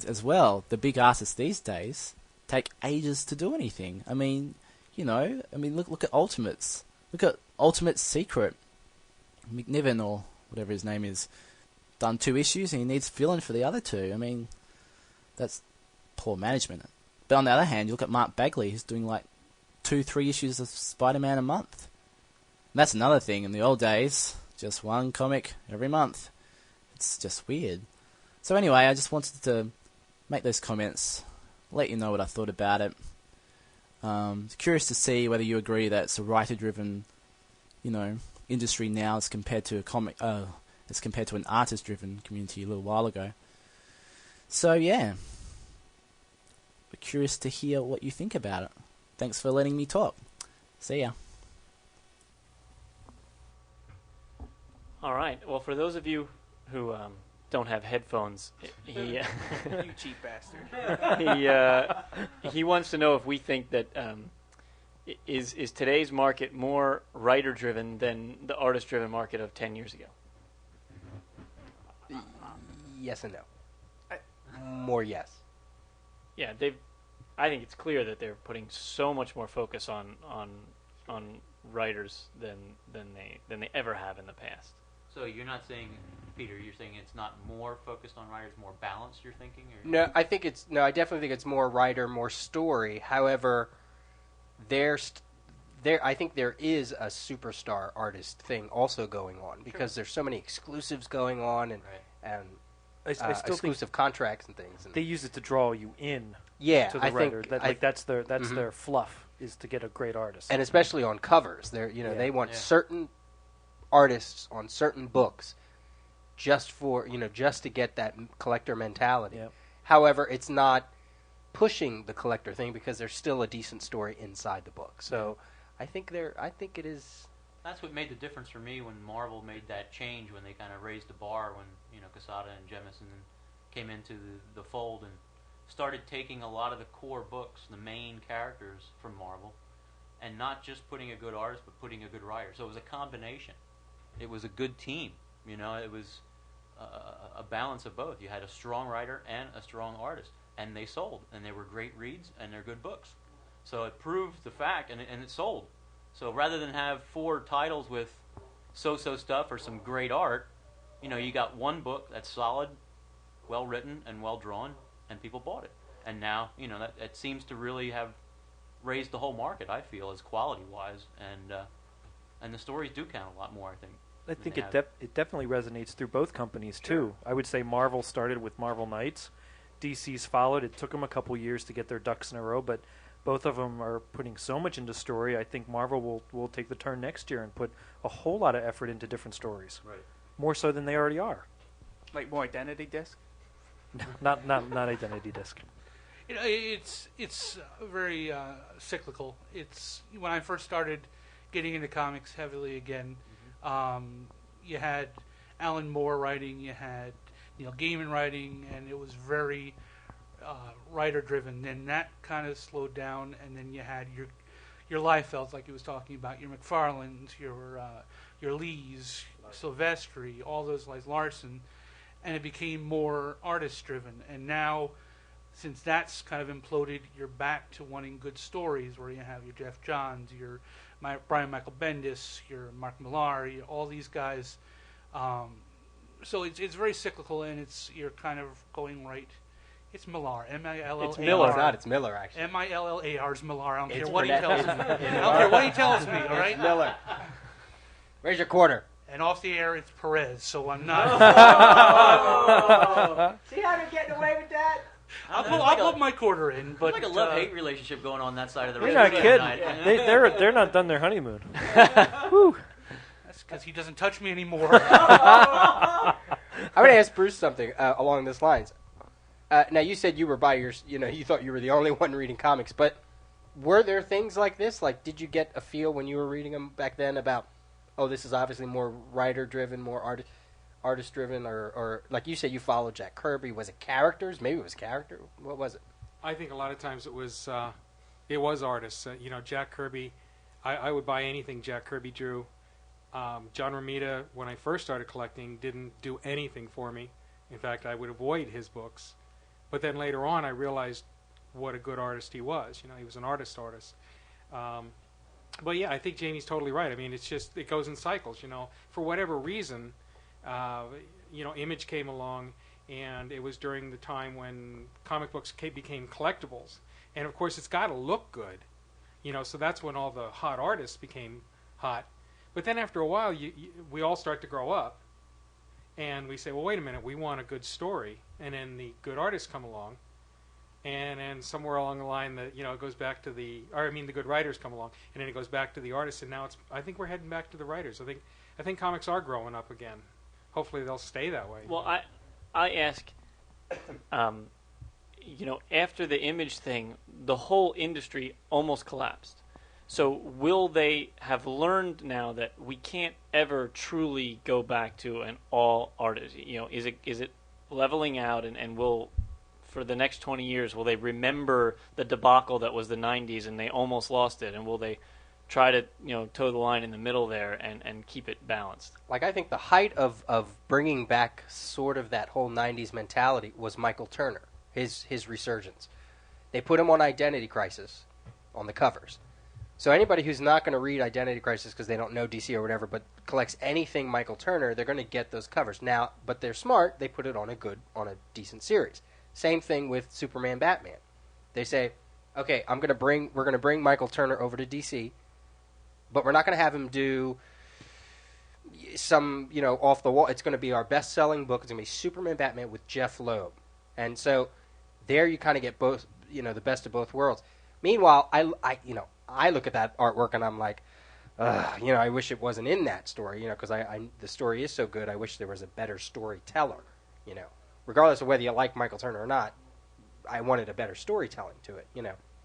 [SPEAKER 9] as well, the big artists these days take ages to do anything. I mean, look at Ultimates. Look at Ultimate Secret. McNiven, or whatever his name is, done 2 issues and he needs fill-in for the other 2. I mean, that's poor management. But on the other hand, you look at Mark Bagley, who's doing like 2-3 issues of Spider-Man a month. And that's another thing. In the old days, just 1 comic every month. It's just weird. So anyway, I just wanted to make those comments, let you know what I thought about it. Curious to see whether you agree that it's a writer-driven, industry now as compared to as compared to an artist-driven community a little while ago. So yeah, we're curious to hear what you think about it. Thanks for letting me talk. See ya.
[SPEAKER 1] All right. Well, for those of you who don't have headphones,
[SPEAKER 8] You cheap bastard.
[SPEAKER 1] he wants to know if we think that is today's market more writer-driven than the artist-driven market of 10 years ago.
[SPEAKER 5] Yes and no. More yes.
[SPEAKER 1] Yeah, I think it's clear that they're putting so much more focus on writers than they ever have in the past.
[SPEAKER 2] So you're not saying, Peter, you're saying it's not more focused on writers, more balanced, you're thinking? Or?
[SPEAKER 5] No, I definitely think it's more writer, more story. However, I think there is a superstar artist thing also going on because there's so many exclusives going on and
[SPEAKER 7] I still
[SPEAKER 5] exclusive contracts and things. And
[SPEAKER 7] they use it to draw you in.
[SPEAKER 5] Yeah,
[SPEAKER 7] to the
[SPEAKER 5] I
[SPEAKER 7] writer.
[SPEAKER 5] think
[SPEAKER 7] That's their fluff, is to get a great artist.
[SPEAKER 5] And especially on covers, they want certain artists on certain books just for just to get that collector mentality.
[SPEAKER 7] Yep.
[SPEAKER 5] However, it's not pushing the collector thing because there's still a decent story inside the book. So I think it is.
[SPEAKER 2] That's what made the difference for me when Marvel made that change, when they kind of raised the bar, when Quesada and Jemison came into the fold and started taking a lot of the core books, the main characters from Marvel, and not just putting a good artist, but putting a good writer. So it was a combination. It was a good team. It was a balance of both. You had a strong writer and a strong artist, and they sold, and they were great reads, and they're good books. So it proved the fact, and it sold. So rather than have 4 titles with so-so stuff or some great art, you got one book that's solid, well-written, and well-drawn, and people bought it. And now, that seems to really have raised the whole market, I feel, as quality-wise, and the stories do count a lot more, I think.
[SPEAKER 7] I think it definitely resonates through both companies, too. I would say Marvel started with Marvel Knights. DC's followed. It took them a couple years to get their ducks in a row, but both of them are putting so much into story. I think Marvel will take the turn next year and put a whole lot of effort into different stories.
[SPEAKER 2] Right.
[SPEAKER 7] More so than they already are.
[SPEAKER 8] Like more Identity Disc?
[SPEAKER 7] Not Identity Disc.
[SPEAKER 4] It's very cyclical. It's when I first started getting into comics heavily again. You had Alan Moore writing, you had Neil Gaiman writing, and it was very writer-driven. Then that kind of slowed down, and then you had your Liefelds, like he was talking about, your McFarlanes, your Lees, Silvestri, all those like Larson, and it became more artist-driven. And now, since that's kind of imploded, you're back to wanting good stories where you have your Jeff Johns, your Brian Michael Bendis, your Mark Millar, all these guys. So it's very cyclical, and you're kind of going right. It's Millar, M-I-L-L-A-R.
[SPEAKER 7] It's Miller.
[SPEAKER 5] It's not. It's Miller, actually.
[SPEAKER 4] M-I-L-L-A-R is Millar. I don't
[SPEAKER 5] It's
[SPEAKER 4] care what he
[SPEAKER 5] Burnett.
[SPEAKER 4] tells me. I don't care what he tells me, all right?
[SPEAKER 5] It's Miller. Where's your quarter?
[SPEAKER 4] And off the air, it's Perez, so I'm not.
[SPEAKER 5] See how they're getting away with that?
[SPEAKER 4] I'll put my quarter in, but
[SPEAKER 2] There's like a love-hate relationship going on that side of the
[SPEAKER 7] You're
[SPEAKER 2] radio
[SPEAKER 7] not kidding.
[SPEAKER 2] tonight.
[SPEAKER 7] They're not done their honeymoon.
[SPEAKER 4] that's because he doesn't touch me anymore.
[SPEAKER 5] I'm going to ask Bruce something along this lines. Now, you said you were you thought you were the only one reading comics, but were there things like this? Like, did you get a feel when you were reading them back then about, oh, this is obviously more writer-driven, more artist? artist driven, or like you said, you followed Jack Kirby. Was it characters? Maybe it was character. What was it?
[SPEAKER 3] I think a lot of times it was artists. Jack Kirby. I would buy anything Jack Kirby drew. John Romita, when I first started collecting, didn't do anything for me. In fact, I would avoid his books. But then later on, I realized what a good artist he was. He was an artist. But yeah, I think Jamie's totally right. I mean, it goes in cycles. For whatever reason, Image came along, and it was during the time when comic books became collectibles. And of course, it's got to look good. So that's when all the hot artists became hot. But then after a while, we all start to grow up, and we say, well, wait a minute, we want a good story. And then the good artists come along, and somewhere along the line, it goes back to the good writers come along, and then it goes back to the artists, and now I think we're heading back to the writers. I think comics are growing up again. Hopefully they'll stay that way.
[SPEAKER 1] Well, I ask, after the Image thing, the whole industry almost collapsed. So will they have learned now that we can't ever truly go back to an all artist? Is it leveling out, and will, for the next 20 years, will they remember the debacle that was the 90s and they almost lost it, and will they try to toe the line in the middle there and keep it balanced?
[SPEAKER 5] Like, I think the height of bringing back sort of that whole 90s mentality was Michael Turner, his resurgence. They put him on Identity Crisis on the covers. So anybody who's not going to read Identity Crisis because they don't know DC or whatever, but collects anything Michael Turner, they're going to get those covers. Now, but they're smart. They put it on a decent series. Same thing with Superman, Batman. They say, okay, we're going to bring Michael Turner over to DC, but we're not going to have him do some, off the wall. It's going to be our best-selling book. It's going to be Superman, Batman with Jeff Loeb. And so there you kind of get both, the best of both worlds. Meanwhile, I look at that artwork and I'm like, I wish it wasn't in that story, because the story is so good. I wish there was a better storyteller, regardless of whether you like Michael Turner or not. I wanted a better storytelling to it,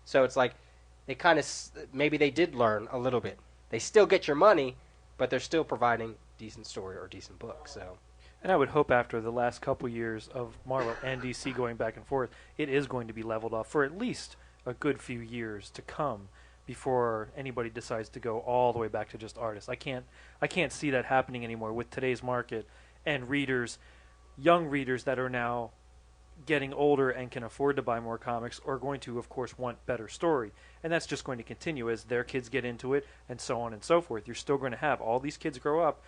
[SPEAKER 5] So it's like they kind of maybe they did learn a little bit. They still get your money, but they're still providing decent story or decent book. So.
[SPEAKER 7] And I would hope after the last couple years of Marvel and DC going back and forth, it is going to be leveled off for at least a good few years to come before anybody decides to go all the way back to just artists. I can't see that happening anymore with today's market and readers, young readers that are now getting older and can afford to buy more comics are going to, of course, want better story. And that's just going to continue as their kids get into it and so on and so forth. You're still going to have all these kids grow up.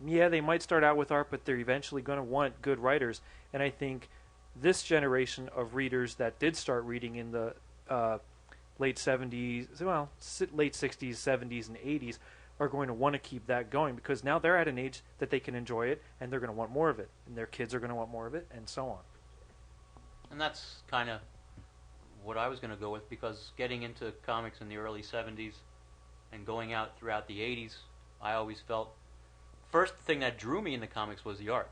[SPEAKER 7] Yeah, they might start out with art, but they're eventually going to want good writers. And I think this generation of readers that did start reading in the late 70s, late 60s, 70s, and 80s are going to want to keep that going because now they're at an age that they can enjoy it and they're going to want more of it. And their kids are going to want more of it and so on.
[SPEAKER 2] And that's kind of what I was going to go with because getting into comics in the early 70s and going out throughout the 80s, I always felt first thing that drew me into comics was the art,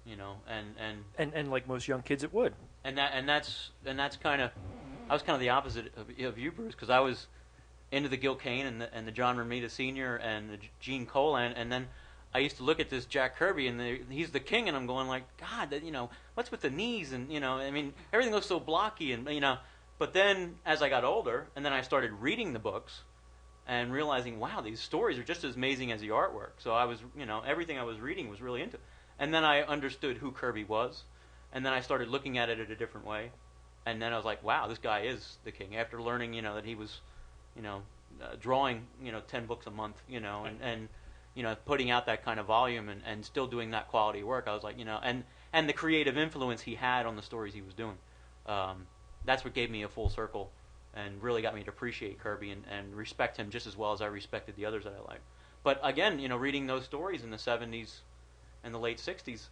[SPEAKER 2] and
[SPEAKER 7] like most young kids it would.
[SPEAKER 2] And that's kind of I was kind of the opposite of you, Bruce, because I was into the Gil Kane and the John Romita Sr. and the Gene Colan, and then I used to look at this Jack Kirby, and he's the king, and I'm going like, God, what's with the knees, and everything looks so blocky, and But then as I got older, and then I started reading the books, and realizing, wow, these stories are just as amazing as the artwork. So I was, everything I was reading was really into, and then I understood who Kirby was, and then I started looking at it in a different way. And then I was like, wow, this guy is the king. After learning, that he was, drawing, 10 books a month, and putting out that kind of volume and still doing that quality work, I was like, and the creative influence he had on the stories he was doing. That's what gave me a full circle and really got me to appreciate Kirby and respect him just as well as I respected the others that I liked. But again, reading those stories in the 70s and the late 60s,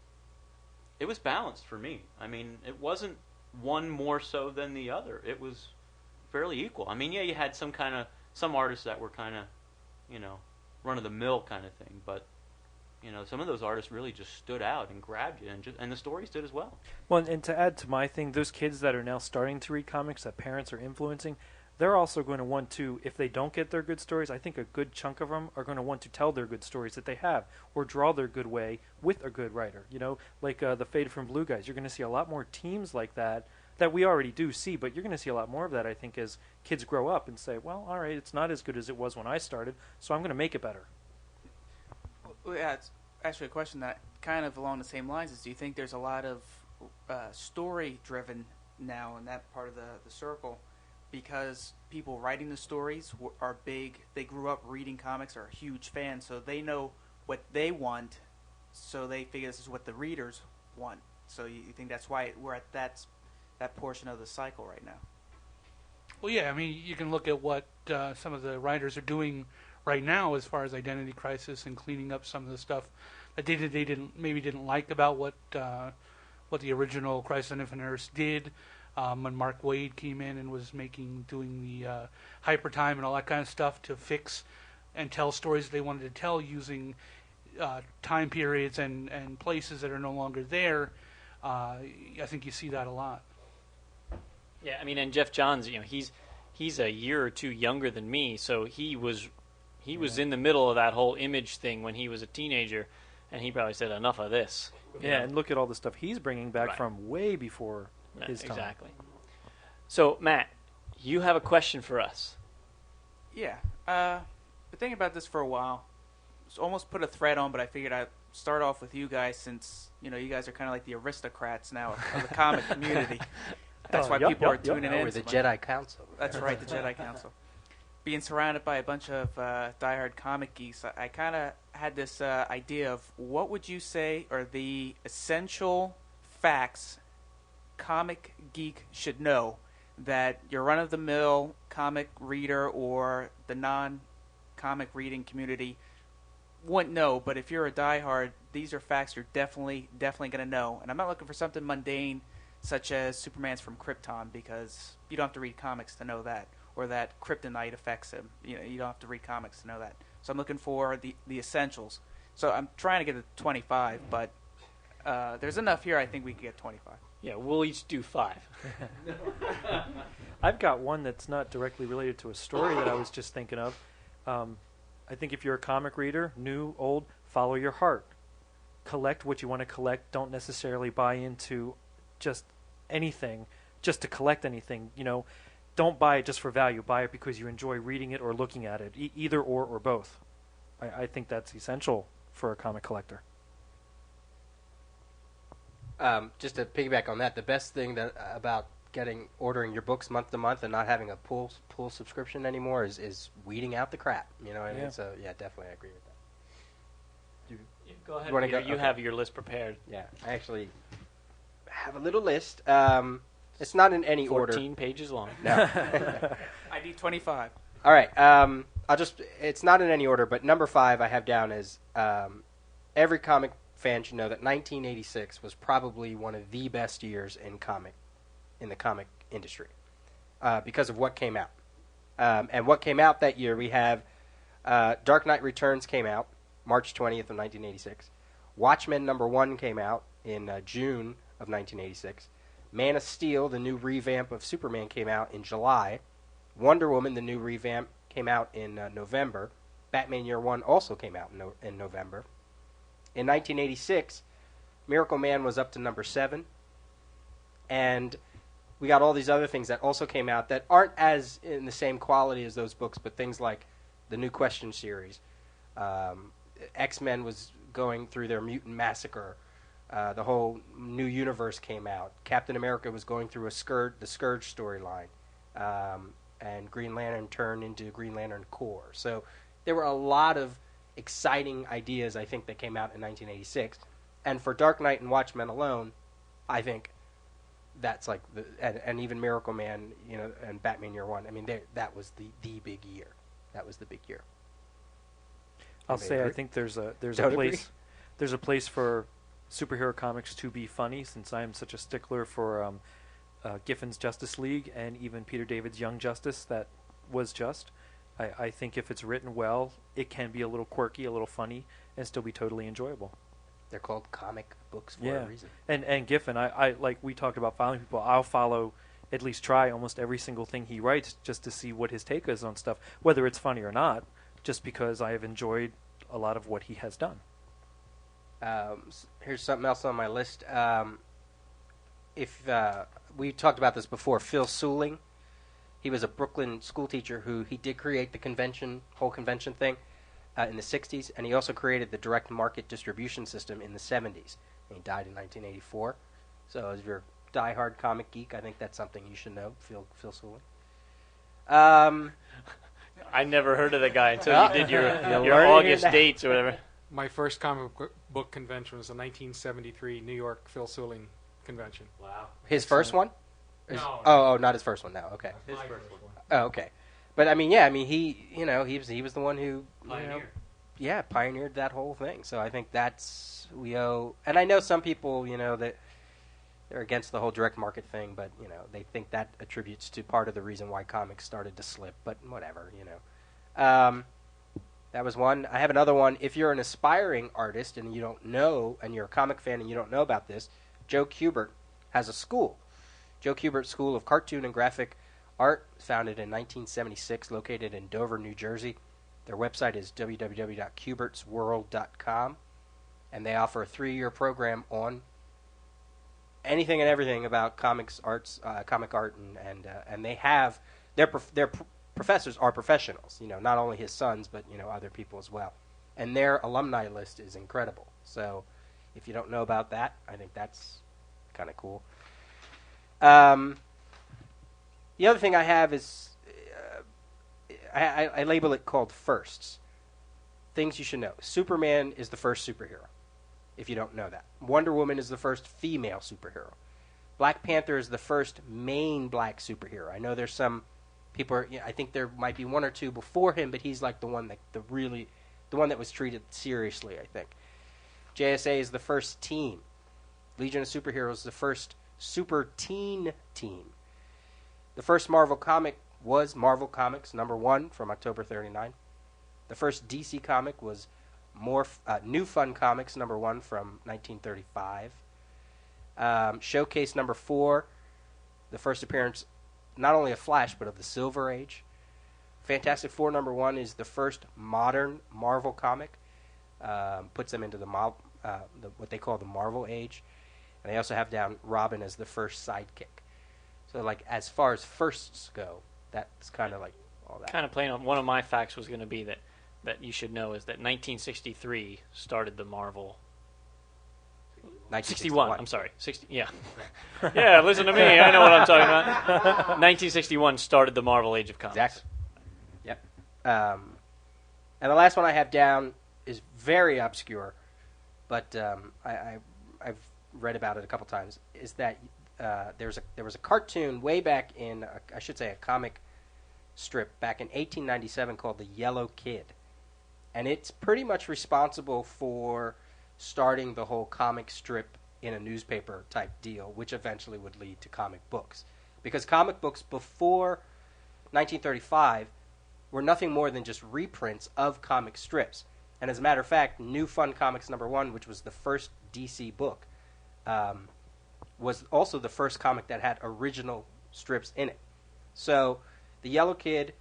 [SPEAKER 2] it was balanced for me. I mean, it wasn't one more so than the other. It was fairly equal. I mean, yeah, you had some artists that were kind of, run-of-the-mill kind of thing, but some of those artists really just stood out and grabbed you, and the stories did as well.
[SPEAKER 7] Well, and to add to my thing, those kids that are now starting to read comics that parents are influencing, they're also going to want to, if they don't get their good stories, I think a good chunk of them are going to want to tell their good stories that they have, or draw their good way with a good writer. You know, like the Faded from Blue guys. You're going to see a lot more teams like that we already do see, but you're going to see a lot more of that, I think, as kids grow up and say, well, all right, it's not as good as it was when I started, so I'm going to make it better.
[SPEAKER 8] Well, yeah, it's actually a question that kind of along the same lines is, do you think there's a lot of story-driven now in that part of the circle, because people writing the stories are big, they grew up reading comics, are huge fans, so they know what they want, so they figure this is what the readers want. So you think that's why we're at that portion of the cycle right now?
[SPEAKER 4] Well, yeah, I mean, you can look at what some of the writers are doing right now as far as Identity Crisis and cleaning up some of the stuff that they didn't like about what the original Crisis on Infinite Earths did. When Mark Waid came in and was doing the hyper time and all that kind of stuff to fix and tell stories they wanted to tell using time periods and places that are no longer there, I think you see that a lot.
[SPEAKER 1] Yeah, I mean, and Jeff Johns, you know, he's a year or two younger than me, so he was in the middle of that whole Image thing when he was a teenager, and he probably said, enough of this.
[SPEAKER 7] Yeah, and look at all the stuff he's bringing back from way before his time.
[SPEAKER 1] Exactly. So, Matt, you have a question for us.
[SPEAKER 8] Yeah. Been thinking about this for a while. Almost put a thread on, but I figured I'd start off with you guys, since, you know, you guys are kind of like the aristocrats now of the comic community. That's why people are tuning in.
[SPEAKER 5] We're the Jedi Council.
[SPEAKER 8] That's right, the Jedi Council. Being surrounded by a bunch of diehard comic geeks, I kind of had this idea of what would you say are the essential facts comic geek should know that your run-of-the-mill comic reader or the non-comic reading community wouldn't know, but if you're a diehard, these are facts you're definitely going to know. And I'm not looking for something mundane such as Superman's from Krypton, because you don't have to read comics to know that, or that kryptonite affects him. You know, you don't have to read comics to know that. So I'm looking for the essentials. So I'm trying to get to 25, but there's enough here. I think we can get 25.
[SPEAKER 1] Yeah, we'll each do 5.
[SPEAKER 7] I've got one that's not directly related to a story that I was just thinking of. I think if you're a comic reader, new, old, follow your heart. Collect what you want to collect. Don't necessarily buy into just anything, just to collect anything. You know, don't buy it just for value. Buy it because you enjoy reading it or looking at it. Either or both. I think that's essential for a comic collector.
[SPEAKER 5] Just to piggyback on that, the best thing about ordering your books month to month and not having a pool subscription anymore is weeding out the crap. You know what I mean? So yeah, definitely I agree with that.
[SPEAKER 1] Go ahead. Peter, you have your list prepared.
[SPEAKER 5] Yeah, I actually have a little list. It's not in any
[SPEAKER 1] 14
[SPEAKER 5] order.
[SPEAKER 1] 14 pages long.
[SPEAKER 5] No.
[SPEAKER 8] I need 25.
[SPEAKER 5] All right. It's not in any order, but number 5 I have down as every comic fan should know that 1986 was probably one of the best years in the comic industry because of what came out. And what came out that year, we have Dark Knight Returns came out March 20th of 1986. Watchmen #1 came out in June of 1986. Man of Steel, the new revamp of Superman, came out in July. Wonder Woman, the new revamp, came out in November. Batman Year One also came out in November. In 1986, Miracle Man was up to number 7. And we got all these other things that also came out that aren't as in the same quality as those books, but things like the New Question series. X-Men was going through their Mutant Massacre. The whole new universe came out. Captain America was going through the Scourge storyline. And Green Lantern turned into Green Lantern Corps. So there were a lot of exciting ideas, I think, that came out in 1986. And for Dark Knight and Watchmen alone, I think that's like and even Miracle Man, you know, and Batman Year One. I mean, that was the big year. That was the big year.
[SPEAKER 7] I'll say I think there's a place for superhero comics to be funny, since I am such a stickler for Giffen's Justice League and even Peter David's Young Justice that was just. I think if it's written well, it can be a little quirky, a little funny, and still be totally enjoyable.
[SPEAKER 5] They're called comic books for a reason.
[SPEAKER 7] And Giffen, I like we talked about following people. I'll follow at least try almost every single thing he writes just to see what his take is on stuff, whether it's funny or not, just because I have enjoyed a lot of what he has done.
[SPEAKER 5] Here's something else on my list. If we talked about this before, Phil Suling, he was a Brooklyn school teacher who he did create the whole convention thing in the 60s, and he also created the direct market distribution system in the 70s. And he died in 1984. So if you're a diehard comic geek, I think that's something you should know, Phil Suling.
[SPEAKER 1] I never heard of the guy until you did your
[SPEAKER 5] learn
[SPEAKER 1] August
[SPEAKER 5] here now.
[SPEAKER 1] dates or whatever.
[SPEAKER 3] My first comic book convention was the 1973 New York Phil Suling convention.
[SPEAKER 1] Wow.
[SPEAKER 5] His first one?
[SPEAKER 3] No.
[SPEAKER 5] Oh, not his first one. No, okay.
[SPEAKER 2] His first one.
[SPEAKER 5] Oh, okay. But I mean, yeah, I mean, he was the one who pioneered that whole thing. So I think that's we owe. And I know some people, that they're against the whole direct market thing, but they think that attributes to part of the reason why comics started to slip. But whatever, That was one. I have another one. If you're an aspiring artist and you don't know, and you're a comic fan and you don't know about this, Joe Kubert has a school. Joe Kubert School of Cartoon and Graphic Art, founded in 1976, located in Dover, New Jersey. Their website is www.kubertsworld.com, and they offer a 3-year program on anything and everything about comic art, and they have their professors are professionals. Not only his sons, but other people as well. And their alumni list is incredible. So, if you don't know about that, I think that's kind of cool. The other thing I have is I label it called firsts. Things you should know. Superman is the first superhero, if you don't know that. Wonder Woman is the first female superhero. Black Panther is the first main black superhero. I know there's some people. I think there might be one or two before him, but he's like the one that the one that was treated seriously, I think. JSA is the first teen. Legion of Superheroes is the first super teen team. The first Marvel comic was Marvel Comics #1 from October 1939. The first DC comic was New Fun Comics #1 from 1935. Showcase #4, the first appearance not only of Flash but of the Silver Age. Fantastic Four #1 is the first modern Marvel comic. Puts them into what they call the Marvel Age. And they also have down Robin as the first sidekick. So, as far as firsts go, that's kind of all that.
[SPEAKER 1] Kind of playing on one of my facts was going to be that you should know is that 1963 started the Marvel.
[SPEAKER 5] 1961.
[SPEAKER 1] I'm sorry. 60. Yeah. Yeah, listen to me. I know what I'm talking about. 1961 started the Marvel Age of Comics.
[SPEAKER 5] Exactly. Yep. And the last one I have down is very obscure, but I've read about it a couple times. Is that there was a cartoon way back in I should say a comic strip back in 1897 called The Yellow Kid, and it's pretty much responsible for starting the whole comic strip in a newspaper type deal, which eventually would lead to comic books. Because comic books before 1935 were nothing more than just reprints of comic strips. And as a matter of fact, New Fun Comics #1, which was the first DC book, was also the first comic that had original strips in it. So, The Yellow Kid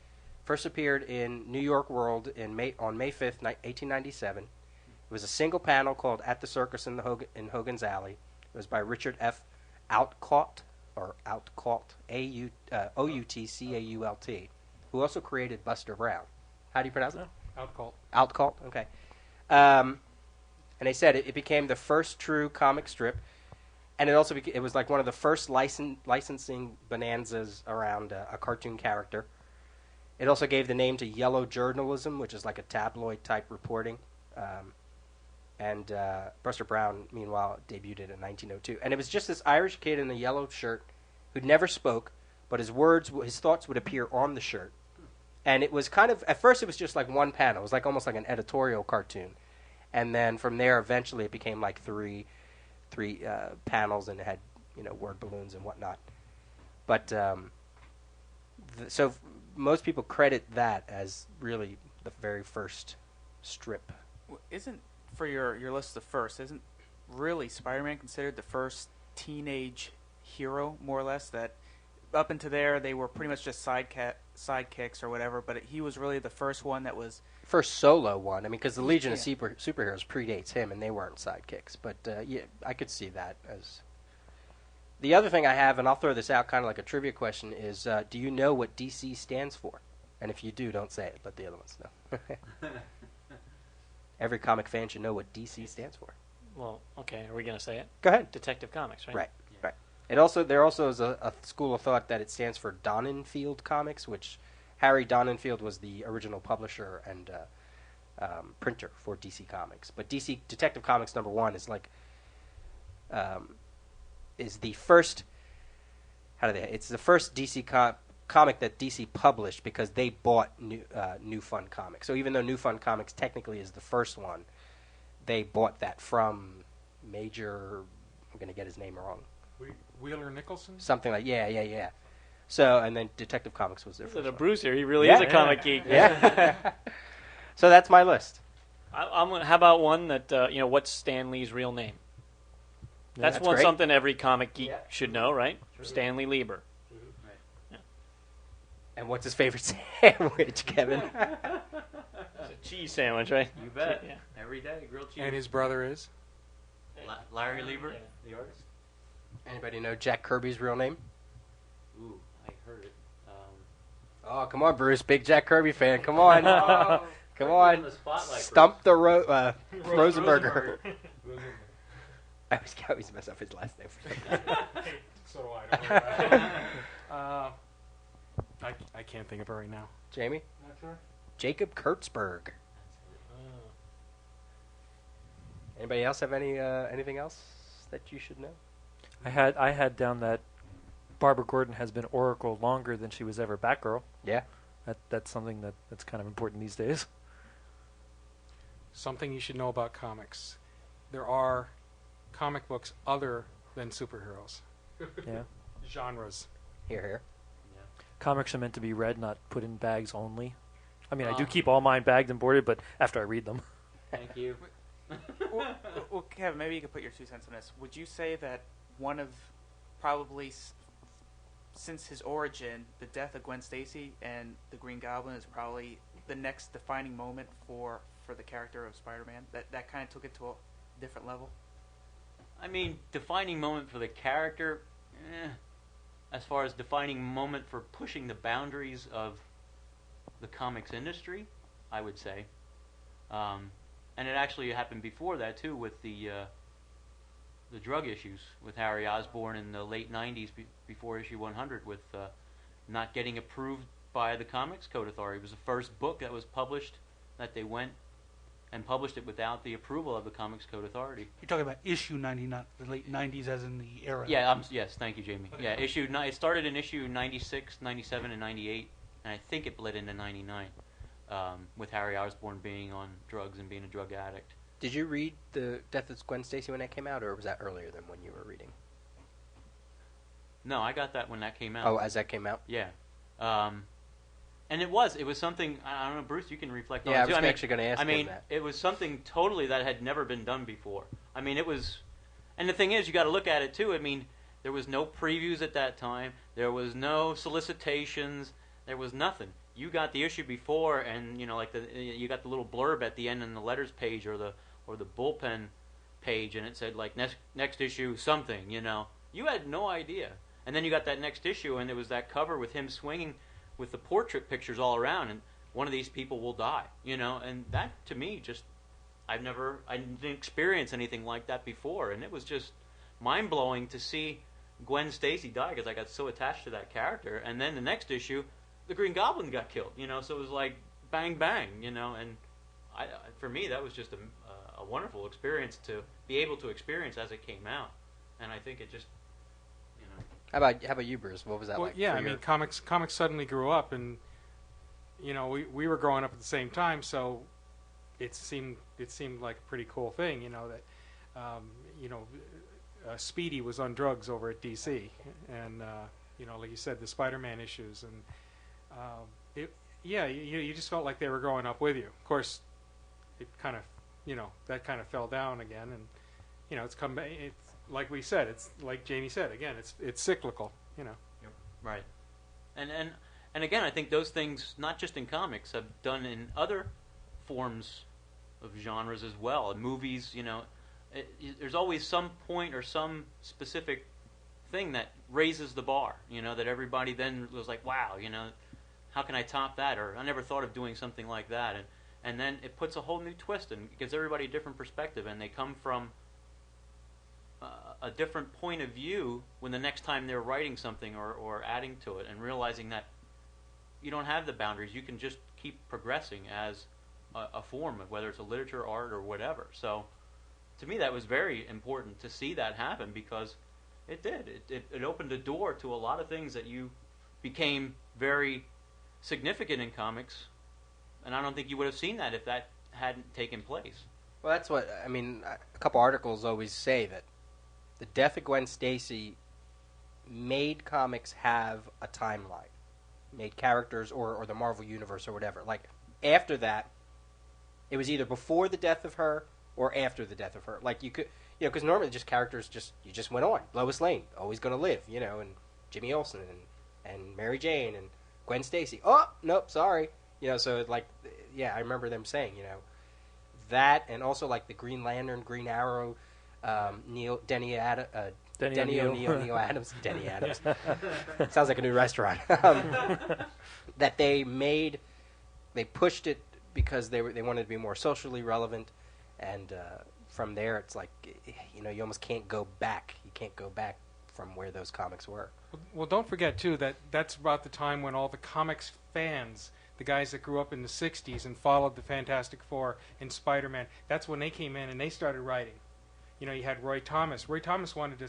[SPEAKER 5] first appeared in New York World on May 5th, 1897. It was a single panel called At the Circus in Hogan's Alley. It was by Richard F. Outcault, Outcault, who also created Buster Brown. How do you pronounce it?
[SPEAKER 3] Outcault.
[SPEAKER 5] Outcault, okay. And they said it became the first true comic strip, and it also it was one of the first licensing bonanzas around a cartoon character. It also gave the name to yellow journalism, which is like a tabloid-type reporting. And Buster Brown, meanwhile, debuted in 1902. And it was just this Irish kid in a yellow shirt who never spoke, but his thoughts would appear on the shirt. And it was kind of, at first it was just one panel. It was almost like an editorial cartoon. And then from there, eventually it became three panels, and it had, word balloons and whatnot. But, so most people credit that as really the very first strip.
[SPEAKER 8] Isn't, for your list of first, isn't really Spider-Man considered the first teenage hero, more or less, that up into there, they were pretty much just sidekicks or whatever. But he was really the first one that was
[SPEAKER 5] first solo one. I mean, because the Legion of Superheroes predates him, and they weren't sidekicks. But yeah, I could see that as. The other thing I have, and I'll throw this out kind of like a trivia question, is do you know what DC stands for? And if you do, don't say it. Let the other ones know. Every comic fan should know what DC stands for.
[SPEAKER 1] Well, okay. Are we going to say it?
[SPEAKER 5] Go ahead.
[SPEAKER 1] Detective Comics, right?
[SPEAKER 5] Right. Right. There also is a school of thought that it stands for Donenfeld Comics, which Harry Donenfeld was the original publisher and printer for DC Comics. But DC Detective Comics #1 is like is the first. It's the first DC comic that DC published because they bought New Fun Comics. So even though New Fun Comics technically is the first one, they bought that from Major. I'm going to get his name wrong.
[SPEAKER 3] Wheeler Nicholson?
[SPEAKER 5] Something like yeah. So and then Detective Comics was their first.
[SPEAKER 1] The Bruce here, he really is a comic geek.
[SPEAKER 5] Yeah. So that's my list.
[SPEAKER 1] How about one that what's Stan Lee's real name? That's
[SPEAKER 5] great.
[SPEAKER 1] Something every comic geek should know, right? True. Stanley Lieber.
[SPEAKER 2] Right.
[SPEAKER 1] Yeah.
[SPEAKER 5] And what's his favorite sandwich, Kevin?
[SPEAKER 1] It's a cheese sandwich, right?
[SPEAKER 2] You bet.
[SPEAKER 1] Yeah.
[SPEAKER 2] Every day, grilled cheese.
[SPEAKER 3] And his brother is?
[SPEAKER 2] Larry Lieber, the artist.
[SPEAKER 5] Anybody know Jack Kirby's real name?
[SPEAKER 2] Ooh, I heard it.
[SPEAKER 5] Oh, come on, Bruce. Big Jack Kirby fan. Come on. Come on.
[SPEAKER 2] On the spotlight,
[SPEAKER 5] Stump the Rosenberger. I always mess up his last name.
[SPEAKER 3] So do I. Don't worry about it. I can't think of it right now.
[SPEAKER 5] Jamie?
[SPEAKER 3] Not sure.
[SPEAKER 5] Jacob Kurtzberg. Anybody else have anything else that you should know?
[SPEAKER 7] I had down that Barbara Gordon has been Oracle longer than she was ever Batgirl.
[SPEAKER 5] Yeah.
[SPEAKER 7] That's something that's kind of important these days.
[SPEAKER 3] Something you should know about comics. There are comic books other than superheroes.
[SPEAKER 7] Yeah.
[SPEAKER 3] Genres.
[SPEAKER 5] Here.
[SPEAKER 7] Comics are meant to be read, not put in bags only. I mean, I do keep all mine bagged and boarded, but after I read them.
[SPEAKER 2] Thank you.
[SPEAKER 8] well, Kevin, maybe you could put your 2 cents on this. Would you say that one of probably since his origin, the death of Gwen Stacy and the Green Goblin is probably the next defining moment for the character of Spider-Man? That kind of took it to a different level?
[SPEAKER 2] I mean, defining moment for the character, as far as defining moment for pushing the boundaries of the comics industry, I would say. And it actually happened before that, too, with the drug issues with Harry Osborn in the late 90s, before issue 100, with not getting approved by the Comics Code Authority. It was the first book that was published that they went and published it without the approval of the Comics Code Authority.
[SPEAKER 4] You're talking about issue 90, not the late 90s as in the era.
[SPEAKER 2] Yeah, yes, thank you, Jamie. Yeah, it started in issue 96, 97, and 98, and I think it bled into 99, with Harry Osborn being on drugs and being a drug addict.
[SPEAKER 5] Did you read The Death of Gwen Stacy when that came out, or was that earlier than when you were reading?
[SPEAKER 2] No, I got that when that came out.
[SPEAKER 5] Oh, as that came out?
[SPEAKER 2] Yeah. And it was something, I don't know, Bruce, you can reflect on it
[SPEAKER 5] Yeah,
[SPEAKER 2] too.
[SPEAKER 5] I was actually going to ask
[SPEAKER 2] I mean,
[SPEAKER 5] him that.
[SPEAKER 2] it was something totally that had never been done before. I mean, it was, and the thing is, you got to look at it too. I mean, there was no previews at that time. There was no solicitations. There was nothing. You got the issue before, and you got the little blurb at the end in the letters page or the bullpen page, and it said like next issue something. You had no idea. And then you got that next issue, and there was that cover with him swinging with the portrait pictures all around, and one of these people will die, and that to me just, I didn't experience anything like that before, and it was just mind-blowing to see Gwen Stacy die, because I got so attached to that character, and then the next issue, the Green Goblin got killed, so it was like bang bang, and for me that was just a wonderful experience to be able to experience as it came out, and I think it just,
[SPEAKER 5] How about you, Bruce? What was that like?
[SPEAKER 3] Yeah, I mean, comics suddenly grew up, and we were growing up at the same time, so it seemed like a pretty cool thing, that Speedy was on drugs over at DC, and like you said, the Spider-Man issues, and you just felt like they were growing up with you. Of course, it kind of that kind of fell down again, and it's come back. It's like we said, it's like Jamie said again. It's cyclical,
[SPEAKER 2] Yep. Right. And again, I think those things, not just in comics, have done in other forms of genres as well. In movies, there's always some point or some specific thing that raises the bar, that everybody then was like, wow, how can I top that? Or I never thought of doing something like that. And then it puts a whole new twist and gives everybody a different perspective, and they come from a different point of view when the next time they're writing something or adding to it, and realizing that you don't have the boundaries. You can just keep progressing as a form of whether it's a literature, art, or whatever. So to me, that was very important to see that happen, because it did. It opened a door to a lot of things that you became very significant in comics, and I don't think you would have seen that if that hadn't taken place.
[SPEAKER 5] Well, that's what, I mean, a couple articles always say that the death of Gwen Stacy made comics have a timeline, made characters or the Marvel Universe or whatever. Like, after that, it was either before the death of her or after the death of her. Like, you could, because normally just characters you just went on. Lois Lane, always going to live, and Jimmy Olsen and Mary Jane and Gwen Stacy. Oh, nope, sorry. So like, yeah, I remember them saying, that, and also like the Green Lantern, Green Arrow, Neil Adams. Sounds like a new restaurant. That they pushed it because they wanted to be more socially relevant, and from there it's like, you almost can't go back. You can't go back from where those comics were.
[SPEAKER 3] Well, don't forget too that that's about the time when all the comics fans, the guys that grew up in the 60s and followed the Fantastic Four and Spider-Man, that's when they came in and they started writing. You had Roy Thomas. Roy Thomas wanted to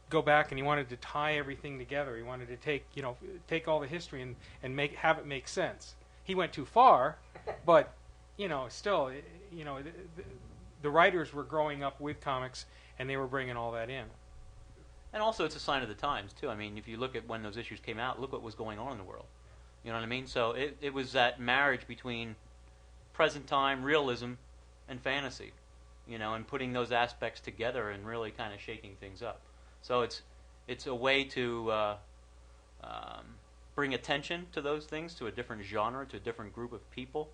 [SPEAKER 3] go back, and he wanted to tie everything together. He wanted to take all the history and have it make sense. He went too far, but still, the writers were growing up with comics, and they were bringing all that in.
[SPEAKER 2] And also, it's a sign of the times too. I mean, if you look at when those issues came out, look what was going on in the world. You know what I mean? So it was that marriage between present time realism and fantasy, and putting those aspects together and really kind of shaking things up. So it's a way to bring attention to those things, to a different genre, to a different group of people,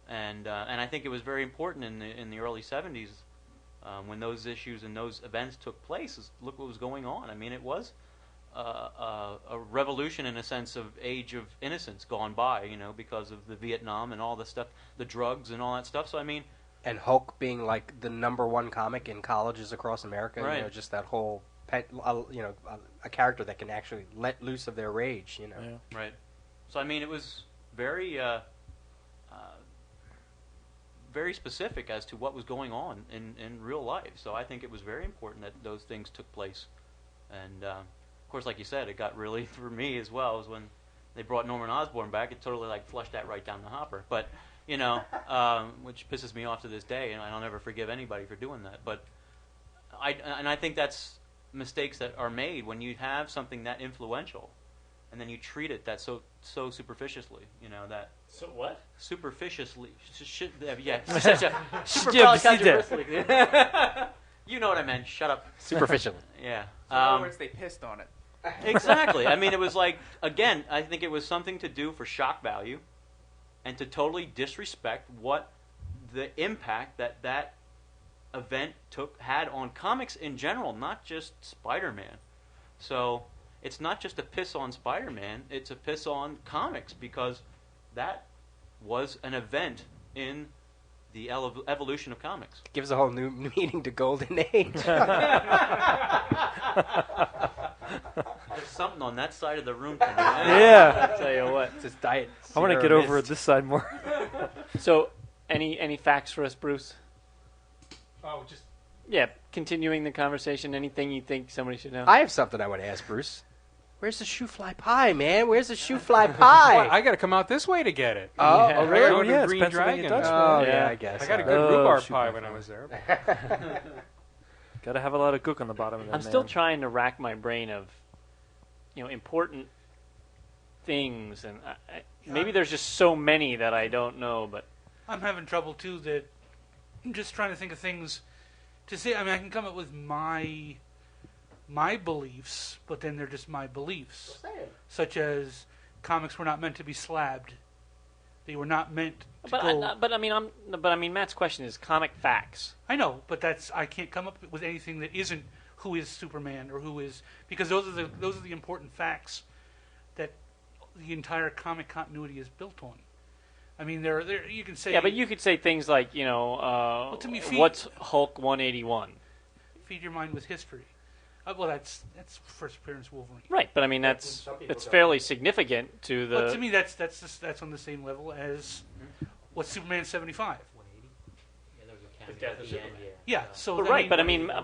[SPEAKER 2] and I think it was very important in the early 70s when those issues and those events took place. Look what was going on. I mean, it was a revolution in a sense of age of innocence gone by, because of the Vietnam and all the stuff, the drugs and all that stuff. So I mean,
[SPEAKER 5] and Hulk being like the #1 comic in colleges across America,
[SPEAKER 2] right.
[SPEAKER 5] Just that whole a character that can actually let loose of their rage,
[SPEAKER 2] Yeah. Right. So I mean, it was very very specific as to what was going on in real life. So I think it was very important that those things took place. And of course, like you said, it got really, for me as well, was when they brought Norman Osborn back. It totally flushed that right down the hopper. But which pisses me off to this day, and I'll never forgive anybody for doing that. But I think that's mistakes that are made when you have something that influential, and then you treat it that so superficially. That.
[SPEAKER 1] So what?
[SPEAKER 2] Superficially, yeah. Supercalifragilistically. You know what I meant. Shut up.
[SPEAKER 5] Superficially.
[SPEAKER 2] Yeah.
[SPEAKER 8] In other words, they pissed on it.
[SPEAKER 2] Exactly. I mean, it was again, I think it was something to do for shock value, and to totally disrespect what the impact that event had on comics in general, not just Spider-Man. So it's not just a piss on Spider-Man; it's a piss on comics, because that was an event in the evolution of comics.
[SPEAKER 5] Gives a whole new meaning to Golden Age.
[SPEAKER 2] There's something on that side of the room tonight.
[SPEAKER 7] Yeah.
[SPEAKER 1] I'll tell you what.
[SPEAKER 5] It's his diet.
[SPEAKER 7] I want to get over this side more.
[SPEAKER 1] So, any facts for us, Bruce?
[SPEAKER 3] Oh, just
[SPEAKER 1] Yeah, continuing the conversation. Anything you think somebody should know?
[SPEAKER 5] I have something I want to ask Bruce. Where's the shoe fly pie, man? Where's the shoe fly pie?
[SPEAKER 3] Well, I got to come out this way to get it.
[SPEAKER 5] Oh,
[SPEAKER 1] Yeah.
[SPEAKER 5] really?
[SPEAKER 3] I go to
[SPEAKER 7] Yeah, it's
[SPEAKER 3] Green
[SPEAKER 7] Pennsylvania
[SPEAKER 3] Dragon.
[SPEAKER 7] Dutch,
[SPEAKER 5] Oh,
[SPEAKER 7] man.
[SPEAKER 5] yeah, I guess.
[SPEAKER 3] I got a
[SPEAKER 5] All
[SPEAKER 3] good
[SPEAKER 5] right.
[SPEAKER 3] rhubarb
[SPEAKER 7] shoot
[SPEAKER 3] pie
[SPEAKER 7] my
[SPEAKER 3] when I
[SPEAKER 7] phone.
[SPEAKER 3] was there.
[SPEAKER 7] Got to have a lot of gook on the bottom of that.
[SPEAKER 1] I'm still
[SPEAKER 7] man.
[SPEAKER 1] trying to rack my brain of, important things, and maybe there's just so many that I don't know. But
[SPEAKER 4] I'm having trouble too. That I'm just trying to think of things to say. I mean, I can come up with my my beliefs, but then they're just my beliefs. Such as comics were not meant to be slabbed. They were not meant to go...
[SPEAKER 1] But I mean, Matt's question is comic facts.
[SPEAKER 4] I know, but I can't come up with anything that isn't who is Superman or who is... Because those are the important facts that the entire comic continuity is built on. I mean, there you can say...
[SPEAKER 1] Yeah, but you could say things like,
[SPEAKER 4] to me,
[SPEAKER 1] what's Hulk 181?
[SPEAKER 4] Feed your mind with history. Well, that's first appearance Wolverine.
[SPEAKER 1] Right, but I mean, it's fairly significant to the...
[SPEAKER 4] But to me, that's on the same level as what's Superman 75.
[SPEAKER 2] 180? Yeah, there was a cameo
[SPEAKER 1] The death
[SPEAKER 2] at
[SPEAKER 1] of
[SPEAKER 2] the end,
[SPEAKER 4] Superman. Yeah, so...
[SPEAKER 1] Right,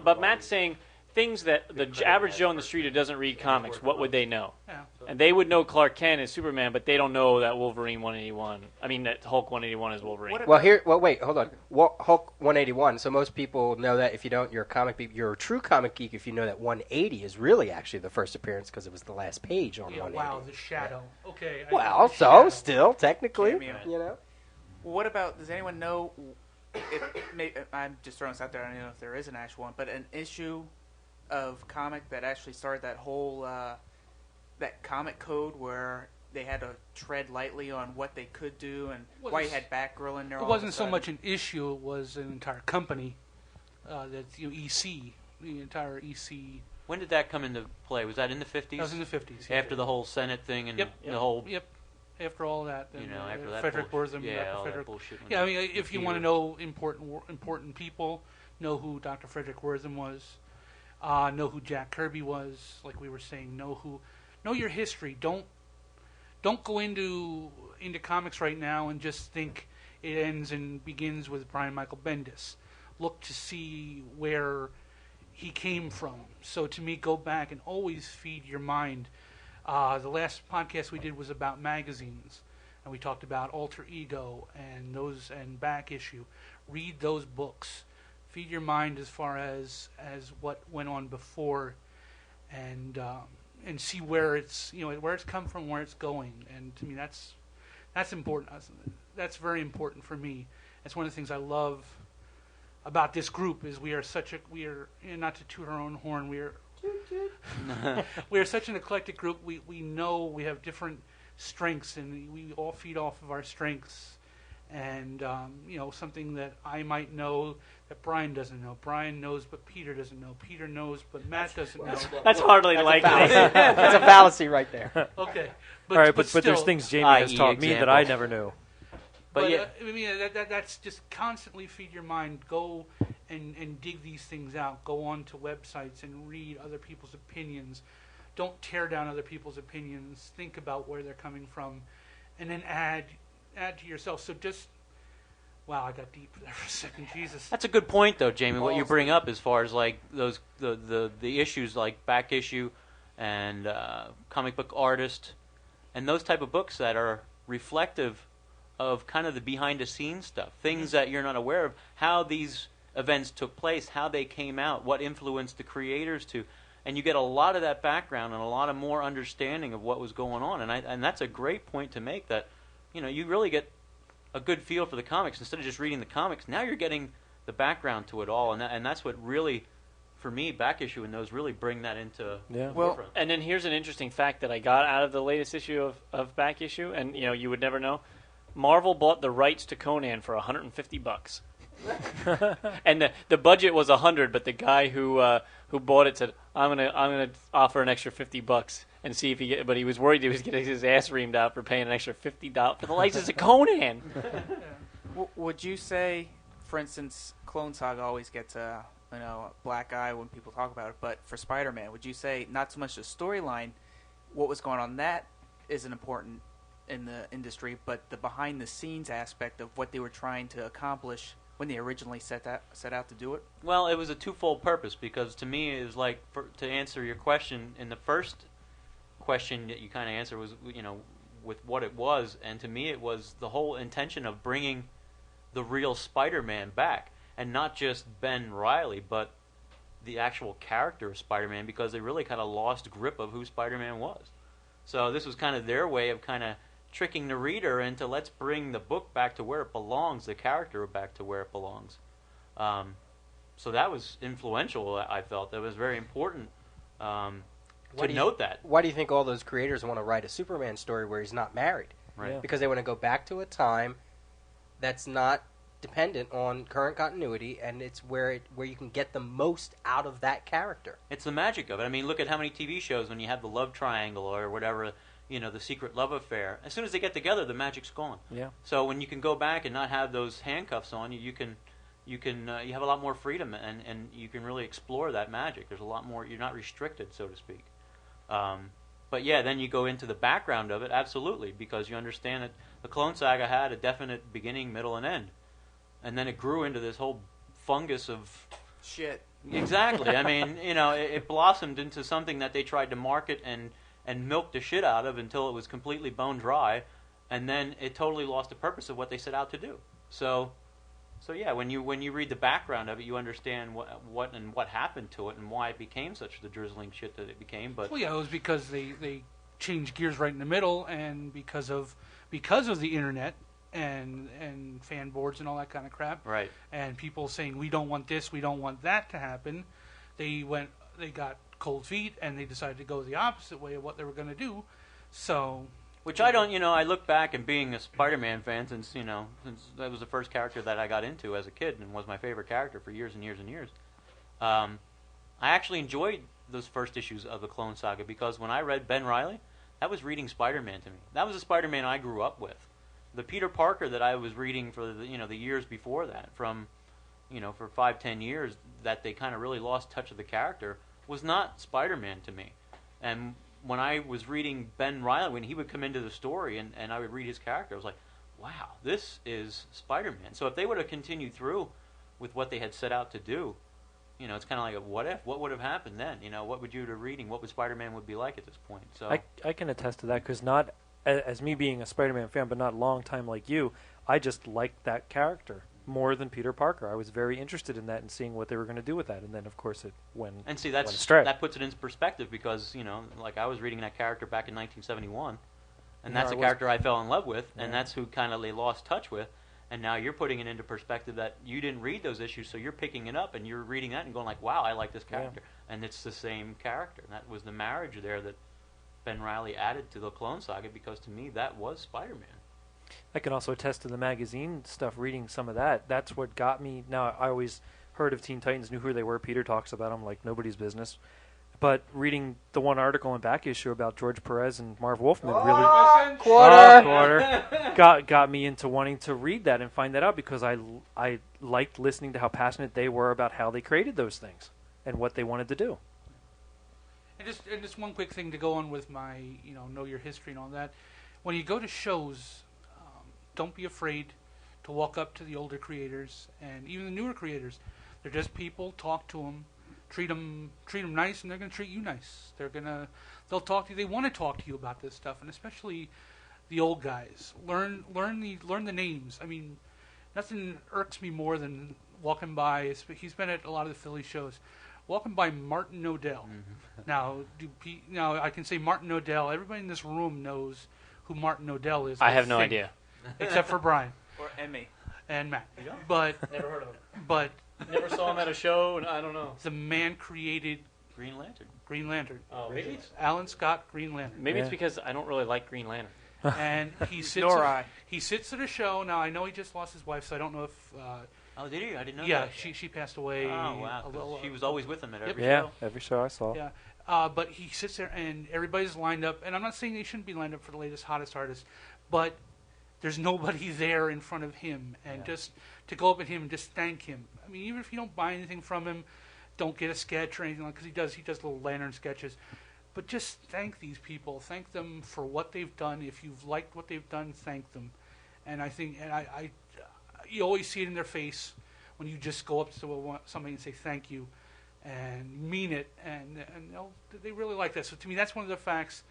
[SPEAKER 1] but Matt's saying things that the average Joe on the street who doesn't read comics, what would they know?
[SPEAKER 4] Yeah.
[SPEAKER 1] And they would know Clark Kent is Superman, but they don't know that Wolverine 181. I mean, that Hulk 181 is Wolverine.
[SPEAKER 5] Wait, hold on. Hulk 181. So most people know that if you don't, you're a true comic geek if you know that 180 is really actually the first appearance because it was the last page on 180.
[SPEAKER 4] Wow, the shadow. Yeah. Okay.
[SPEAKER 5] Still technically,
[SPEAKER 8] Well, what about? Does anyone know? I'm just throwing this out there. I don't know if there is an actual one, but an issue of comic that actually started that whole that comic code where they had to tread lightly on what they could do and why you had Batgirl in there.
[SPEAKER 4] It wasn't so much an issue; it was an entire company. That's EC, the entire EC.
[SPEAKER 2] When did that come into play? Was that in the 50s?
[SPEAKER 4] That was in the 50s.
[SPEAKER 2] Yeah. After the whole Senate thing and the whole...
[SPEAKER 4] Yep. After all that. And,
[SPEAKER 2] after that
[SPEAKER 4] Frederick
[SPEAKER 2] bullshit.
[SPEAKER 4] Wortham.
[SPEAKER 2] All
[SPEAKER 4] Frederick.
[SPEAKER 2] that bullshit.
[SPEAKER 4] Yeah, I mean, if you want to know important people, know who Dr. Frederick Wortham was. Know who Jack Kirby was, like we were saying. Know your history. Don't go into comics right now and just think it ends and begins with Brian Michael Bendis. Look to see where he came from. So to me, go back and always feed your mind. The last podcast we did was about magazines, and we talked about Alter Ego and Back Issue. Read those books. Feed your mind as far as what went on before, and see where it's where it's come from, where it's going. And to me, that's important. That's very important for me. That's one of the things I love about this group is we are not to toot our own horn. We are such an eclectic group. We know we have different strengths, and we all feed off of our strengths. And something that I might know that Brian doesn't know. Brian knows, but Peter doesn't know. Peter knows, but Matt doesn't know.
[SPEAKER 1] That's hardly likely.
[SPEAKER 5] That's a fallacy right there.
[SPEAKER 4] Okay,
[SPEAKER 7] all right, but
[SPEAKER 4] still,
[SPEAKER 7] there's things Jamie has taught me that I never knew.
[SPEAKER 4] But I mean, that's just constantly feed your mind. Go and dig these things out. Go on to websites and read other people's opinions. Don't tear down other people's opinions. Think about where they're coming from, and then add to yourself. So just, wow, I got deep there for a second. Jesus.
[SPEAKER 2] That's a good point, though, Jamie. What you bring up as far as like those the issues like Back Issue and Comic Book Artist and those type of books that are reflective of kind of the behind-the-scenes stuff, things that you're not aware of, how these events took place, how they came out, what influenced the creators to, and you get a lot of that background and a lot of more understanding of what was going on, and that's a great point to make, that you really get a good feel for the comics instead of just reading the comics. Now you're getting the background to it all, and that's what really, for me, Back Issue and those really bring that into forefront.
[SPEAKER 1] And then here's an interesting fact that I got out of the latest issue of Back Issue, and you would never know. Marvel bought the rights to Conan for $150, and the budget was $100. But the guy who bought it said, "I'm gonna offer an extra $50 and see if he get." But he was worried he was getting his ass reamed out for paying an extra $50 for the license of Conan.
[SPEAKER 8] Would you say, for instance, Clone Saga always gets a black eye when people talk about it, but for Spider-Man, would you say not so much the storyline, what was going on, that isn't important in the industry, but the behind-the-scenes aspect of what they were trying to accomplish when they originally set out to do it?
[SPEAKER 2] Well, it was a twofold purpose, because to me it was like, to answer your question, in the first question that you kind of answered was, with what it was, and to me it was the whole intention of bringing the real Spider-Man back, and not just Ben Reilly, but the actual character of Spider-Man, because they really kind of lost grip of who Spider-Man was. So this was kind of their way of kind of tricking the reader into, let's bring the book back to where it belongs, the character back to where it belongs. So that was influential, I felt. That was very important
[SPEAKER 5] Why do you-
[SPEAKER 2] note that.
[SPEAKER 5] Why do you think all those creators want to write a Superman story where he's not married?
[SPEAKER 2] Right.
[SPEAKER 7] Yeah.
[SPEAKER 5] Because they want to go back to a time that's not dependent on current continuity, and it's where you can get the most out of that character.
[SPEAKER 2] It's the magic of it. I mean, look at how many TV shows when you have the love triangle or whatever, the secret love affair. As soon as they get together, the magic's gone.
[SPEAKER 7] Yeah.
[SPEAKER 2] So when you can go back and not have those handcuffs on you, you have a lot more freedom, and you can really explore that magic. There's a lot more. You're not restricted, so to speak. But yeah, then you go into the background of it, absolutely, because you understand that the Clone Saga had a definite beginning, middle, and end, and then it grew into this whole fungus of
[SPEAKER 8] Shit.
[SPEAKER 2] exactly. I mean, it blossomed into something that they tried to market and milk the shit out of until it was completely bone dry, and then it totally lost the purpose of what they set out to do. So yeah, when you read the background of it, you understand what happened to it and why it became such the drizzling shit that it became. But
[SPEAKER 4] Well, yeah, it was because they changed gears right in the middle, and because of the internet and fan boards and all that kind of crap,
[SPEAKER 2] right,
[SPEAKER 4] and people saying we don't want this, we don't want that to happen, they got cold feet and they decided to go the opposite way of what they were going to do. So,
[SPEAKER 2] which I don't, I look back and being a Spider-Man fan since that was the first character that I got into as a kid and was my favorite character for years and years and years. I actually enjoyed those first issues of the Clone Saga because when I read Ben Reilly, that was reading Spider-Man to me. That was the Spider-Man I grew up with. The Peter Parker that I was reading for the years before that, from for 5-10 years, that they kind of really lost touch of the character, was not Spider-Man to me. And when I was reading Ben Reilly, when he would come into the story and I would read his character, I was like, wow, this is Spider-Man. So if they would have continued through with what they had set out to do, it's kind of like a what if? What would have happened then? What would you have reading? What would Spider-Man would be like at this point? So
[SPEAKER 7] I can attest to that because not as me being a Spider-Man fan, but not a long time like you, I just liked that character more than Peter Parker. I was very interested in that and seeing what they were going to do with that, and then of course it went.
[SPEAKER 2] And see,
[SPEAKER 7] went astray.
[SPEAKER 2] that puts it into perspective because like I was reading that character back in 1971, and
[SPEAKER 7] Yeah,
[SPEAKER 2] that's
[SPEAKER 7] I
[SPEAKER 2] a
[SPEAKER 7] was-
[SPEAKER 2] character I fell in love with, and
[SPEAKER 7] Yeah.
[SPEAKER 2] that's who kind of they lost touch with. And now you're putting it into perspective that you didn't read those issues, so you're picking it up and you're reading that and going like, "Wow, I like this character," and it's the same character. And that was the marriage there that Ben Reilly added to the Clone Saga because to me that was Spider-Man.
[SPEAKER 7] I can also attest to the magazine stuff, reading some of that. That's what got me. Now, I always heard of Teen Titans, knew who they were. Peter talks about them like nobody's business. But reading the one article in back issue about George Perez and Marv Wolfman really quarter got me into wanting to read that and find that out because I liked listening to how passionate they were about how they created those things and what they wanted to do.
[SPEAKER 4] and just one quick thing to go on with my know your history and all that. When you go to shows, don't be afraid to walk up to the older creators and even the newer creators. They're just people. Talk to them. Treat them nice, and they're going to treat you nice. They'll talk to you. They want to talk to you about this stuff, and especially the old guys. Learn the names. I mean, nothing irks me more than walking by. He's been at a lot of the Philly shows. Walking by Martin Odell.
[SPEAKER 2] Mm-hmm.
[SPEAKER 4] Now I can say Martin Odell. Everybody in this room knows who Martin Odell is.
[SPEAKER 1] I have no
[SPEAKER 4] think,
[SPEAKER 1] idea.
[SPEAKER 4] except for Brian
[SPEAKER 8] Or Emmy.
[SPEAKER 4] and Matt.
[SPEAKER 1] You don't?
[SPEAKER 4] But
[SPEAKER 1] Never heard of him.
[SPEAKER 4] but
[SPEAKER 1] Never saw him at a show, and I don't know.
[SPEAKER 4] the man created
[SPEAKER 2] Green Lantern.
[SPEAKER 4] Green Lantern.
[SPEAKER 1] Oh, maybe it's,
[SPEAKER 4] Alan Scott, Green Lantern.
[SPEAKER 1] maybe it's
[SPEAKER 7] Yeah.
[SPEAKER 1] because I don't really like Green Lantern.
[SPEAKER 4] And he sits.
[SPEAKER 8] Nor I.
[SPEAKER 4] He sits at a show. Now I know he just lost his wife, so I don't know if.
[SPEAKER 2] Oh, did he? I didn't know
[SPEAKER 4] Yeah,
[SPEAKER 2] that.
[SPEAKER 4] she passed away.
[SPEAKER 2] Oh, wow.
[SPEAKER 4] a little,
[SPEAKER 2] She was always with him at every
[SPEAKER 7] Yeah,
[SPEAKER 2] show.
[SPEAKER 7] every show I saw.
[SPEAKER 4] Yeah, but he sits there and everybody's lined up. And I'm not saying they shouldn't be lined up for the latest, hottest artist, but there's nobody there in front of him. And just to go up at him and just thank him. I mean, even if you don't buy anything from him, don't get a sketch or anything like because he does little lantern sketches. But just thank these people. Thank them for what they've done. If you've liked what they've done, thank them. And I think, you always see it in their face when you just go up to somebody and say thank you and mean it. And they really like that. So to me, that's one of the facts.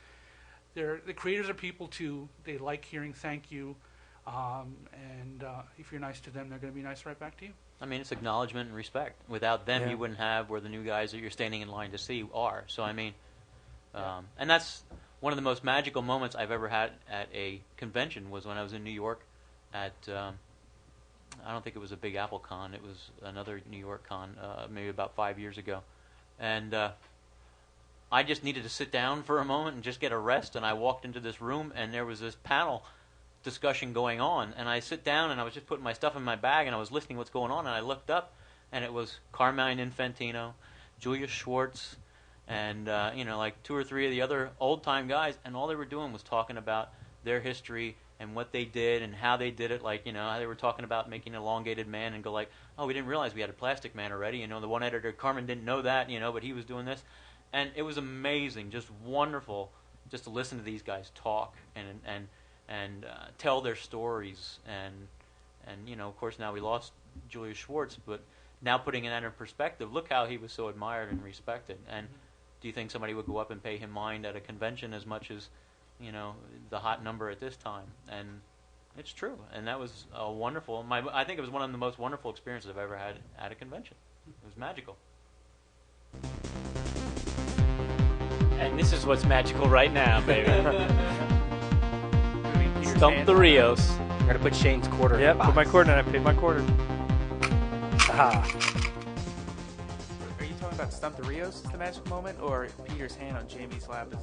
[SPEAKER 4] The creators are people too. They like hearing thank you. And if you're nice to them, they're going to be nice right back to you.
[SPEAKER 2] I mean, it's acknowledgement and respect. Without them,
[SPEAKER 7] Yeah.
[SPEAKER 2] you wouldn't have where the new guys that you're standing in line to see are. So, I mean, and that's one of the most magical moments I've ever had at a convention was when I was in New York at, I don't think it was a Big Apple Con. It was another New York con, maybe about 5 years ago. And I just needed to sit down for a moment and just get a rest, and I walked into this room, and there was this panel discussion going on, and I sit down, and I was just putting my stuff in my bag, and I was listening to what's going on, and I looked up, and it was Carmine Infantino, Julius Schwartz, and like 2 or 3 of the other old-time guys, and all they were doing was talking about their history and what they did and how they did it. Like, how they were talking about making an elongated man and go like, oh, we didn't realize we had a plastic man already. The one editor, Carmen, didn't know that, but he was doing this. And it was amazing, just wonderful, just to listen to these guys talk and tell their stories. And of course, now we lost Julius Schwartz, but now putting that in perspective, look how he was so admired and respected. And do you think somebody would go up and pay him mind at a convention as much as, the hot number at this time? And it's true. And that was a wonderful, I think it was one of the most wonderful experiences I've ever had at a convention. It was magical.
[SPEAKER 1] And this is what's magical right now, baby. Stump the Rios.
[SPEAKER 5] I'm going to put Shane's quarter in the box.
[SPEAKER 7] Put my quarter in. I paid my quarter.
[SPEAKER 8] Are you talking about Stump the Rios is the magic moment, or Peter's hand on Jamie's lap?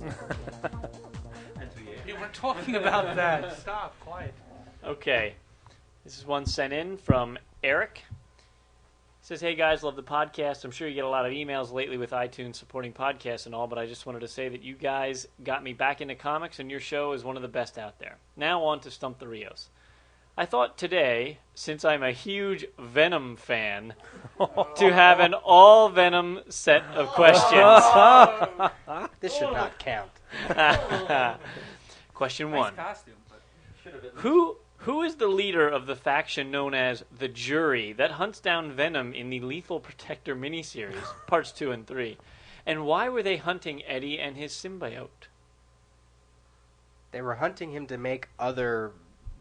[SPEAKER 4] We were talking about that. Stop, quiet.
[SPEAKER 1] Okay. This is one sent in from Eric. He says, hey guys, love the podcast. I'm sure you get a lot of emails lately with iTunes supporting podcasts and all, but I just wanted to say that you guys got me back into comics and your show is one of the best out there. Now on to Stump the Rios. I thought today, since I'm a huge Venom fan, to have an all Venom set of questions.
[SPEAKER 5] This should not count.
[SPEAKER 1] Question
[SPEAKER 8] Nice
[SPEAKER 1] 1.
[SPEAKER 8] costume, but
[SPEAKER 1] Who is the leader of the faction known as the Jury that hunts down Venom in the Lethal Protector miniseries, parts 2 and 3? And why were they hunting Eddie and his symbiote?
[SPEAKER 5] They were hunting him to make other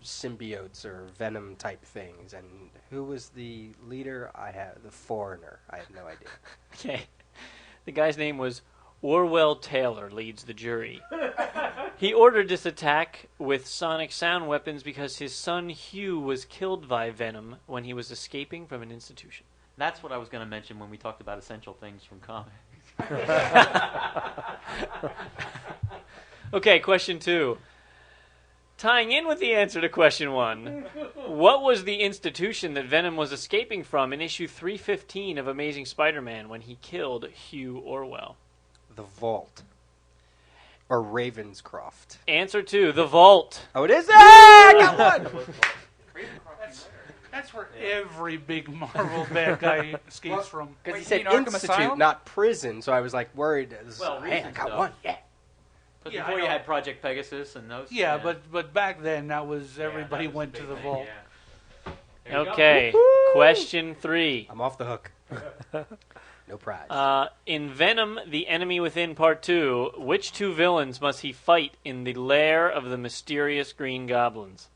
[SPEAKER 5] symbiotes or Venom type things. And who was the leader? The Foreigner. I have no idea.
[SPEAKER 1] Okay. The guy's name was Orwell Taylor, leads the Jury. He ordered this attack with sonic sound weapons because his son Hugh was killed by Venom when he was escaping from an institution.
[SPEAKER 2] That's what I was going to mention when we talked about essential things from comics.
[SPEAKER 1] Okay, question 2. Tying in with the answer to question 1, what was the institution that Venom was escaping from in issue 315 of Amazing Spider-Man when he killed Hugh Orwell?
[SPEAKER 5] The Vault. Or Ravenscroft.
[SPEAKER 1] Answer 2, the Vault.
[SPEAKER 5] Oh, it is? I got one!
[SPEAKER 4] That's where every big Marvel bad guy escapes from.
[SPEAKER 5] Because he
[SPEAKER 8] Wait,
[SPEAKER 5] said
[SPEAKER 8] you mean Arkham
[SPEAKER 5] institute,
[SPEAKER 8] Asylum?
[SPEAKER 5] not prison, so I was like worried.
[SPEAKER 2] Well,
[SPEAKER 5] Hey, I
[SPEAKER 2] recent
[SPEAKER 5] got
[SPEAKER 2] stuff.
[SPEAKER 5] one. Yeah.
[SPEAKER 2] But
[SPEAKER 4] Yeah,
[SPEAKER 2] before
[SPEAKER 4] I
[SPEAKER 2] you
[SPEAKER 4] know.
[SPEAKER 2] had Project Pegasus and those.
[SPEAKER 4] Yeah, but back then that was everybody went to the vault.
[SPEAKER 1] Okay, question 3.
[SPEAKER 5] I'm off the hook. No prize.
[SPEAKER 1] In Venom, The Enemy Within Part 2, which 2 villains must he fight in the lair of the mysterious Green Goblins?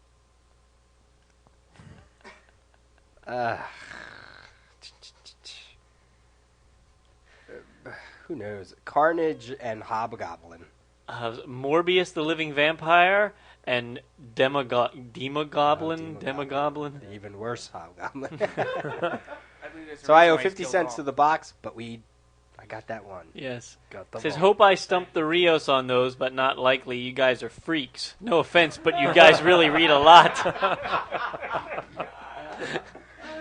[SPEAKER 5] Who knows? Carnage and Hobgoblin.
[SPEAKER 1] Morbius the Living Vampire and Demogoblin.
[SPEAKER 5] The even worse Hobgoblin.
[SPEAKER 8] I believe there's
[SPEAKER 5] So I owe
[SPEAKER 8] originally
[SPEAKER 5] 50
[SPEAKER 8] still
[SPEAKER 5] cents
[SPEAKER 8] all.
[SPEAKER 5] to the box, but I got that one.
[SPEAKER 1] Yes.
[SPEAKER 5] Got the
[SPEAKER 1] Says,
[SPEAKER 5] vault.
[SPEAKER 1] hope I stumped the Rios on those, but not likely. You guys are freaks. No offense, but you guys really read a lot.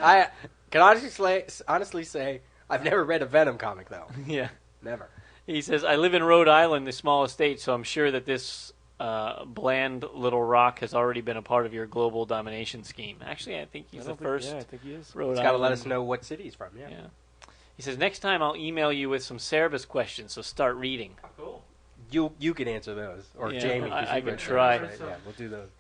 [SPEAKER 5] I can honestly say I've never read a Venom comic, though.
[SPEAKER 1] Yeah.
[SPEAKER 5] Never.
[SPEAKER 1] He says, I live in Rhode Island, the smallest state, so I'm sure that this bland little rock has already been a part of your global domination scheme. Actually, I think he's the first.
[SPEAKER 7] Yeah, I think he is.
[SPEAKER 1] Rhode
[SPEAKER 5] He's
[SPEAKER 1] Island.
[SPEAKER 5] got to let us know what city he's from, yeah.
[SPEAKER 1] He says, next time I'll email you with some Cerebus questions, so start reading.
[SPEAKER 2] Cool.
[SPEAKER 5] You can answer those. Or
[SPEAKER 1] Yeah,
[SPEAKER 5] Jamie. 'cause
[SPEAKER 1] I
[SPEAKER 5] you've
[SPEAKER 1] can
[SPEAKER 5] read those,
[SPEAKER 1] try.
[SPEAKER 5] right? Yeah, we'll do those.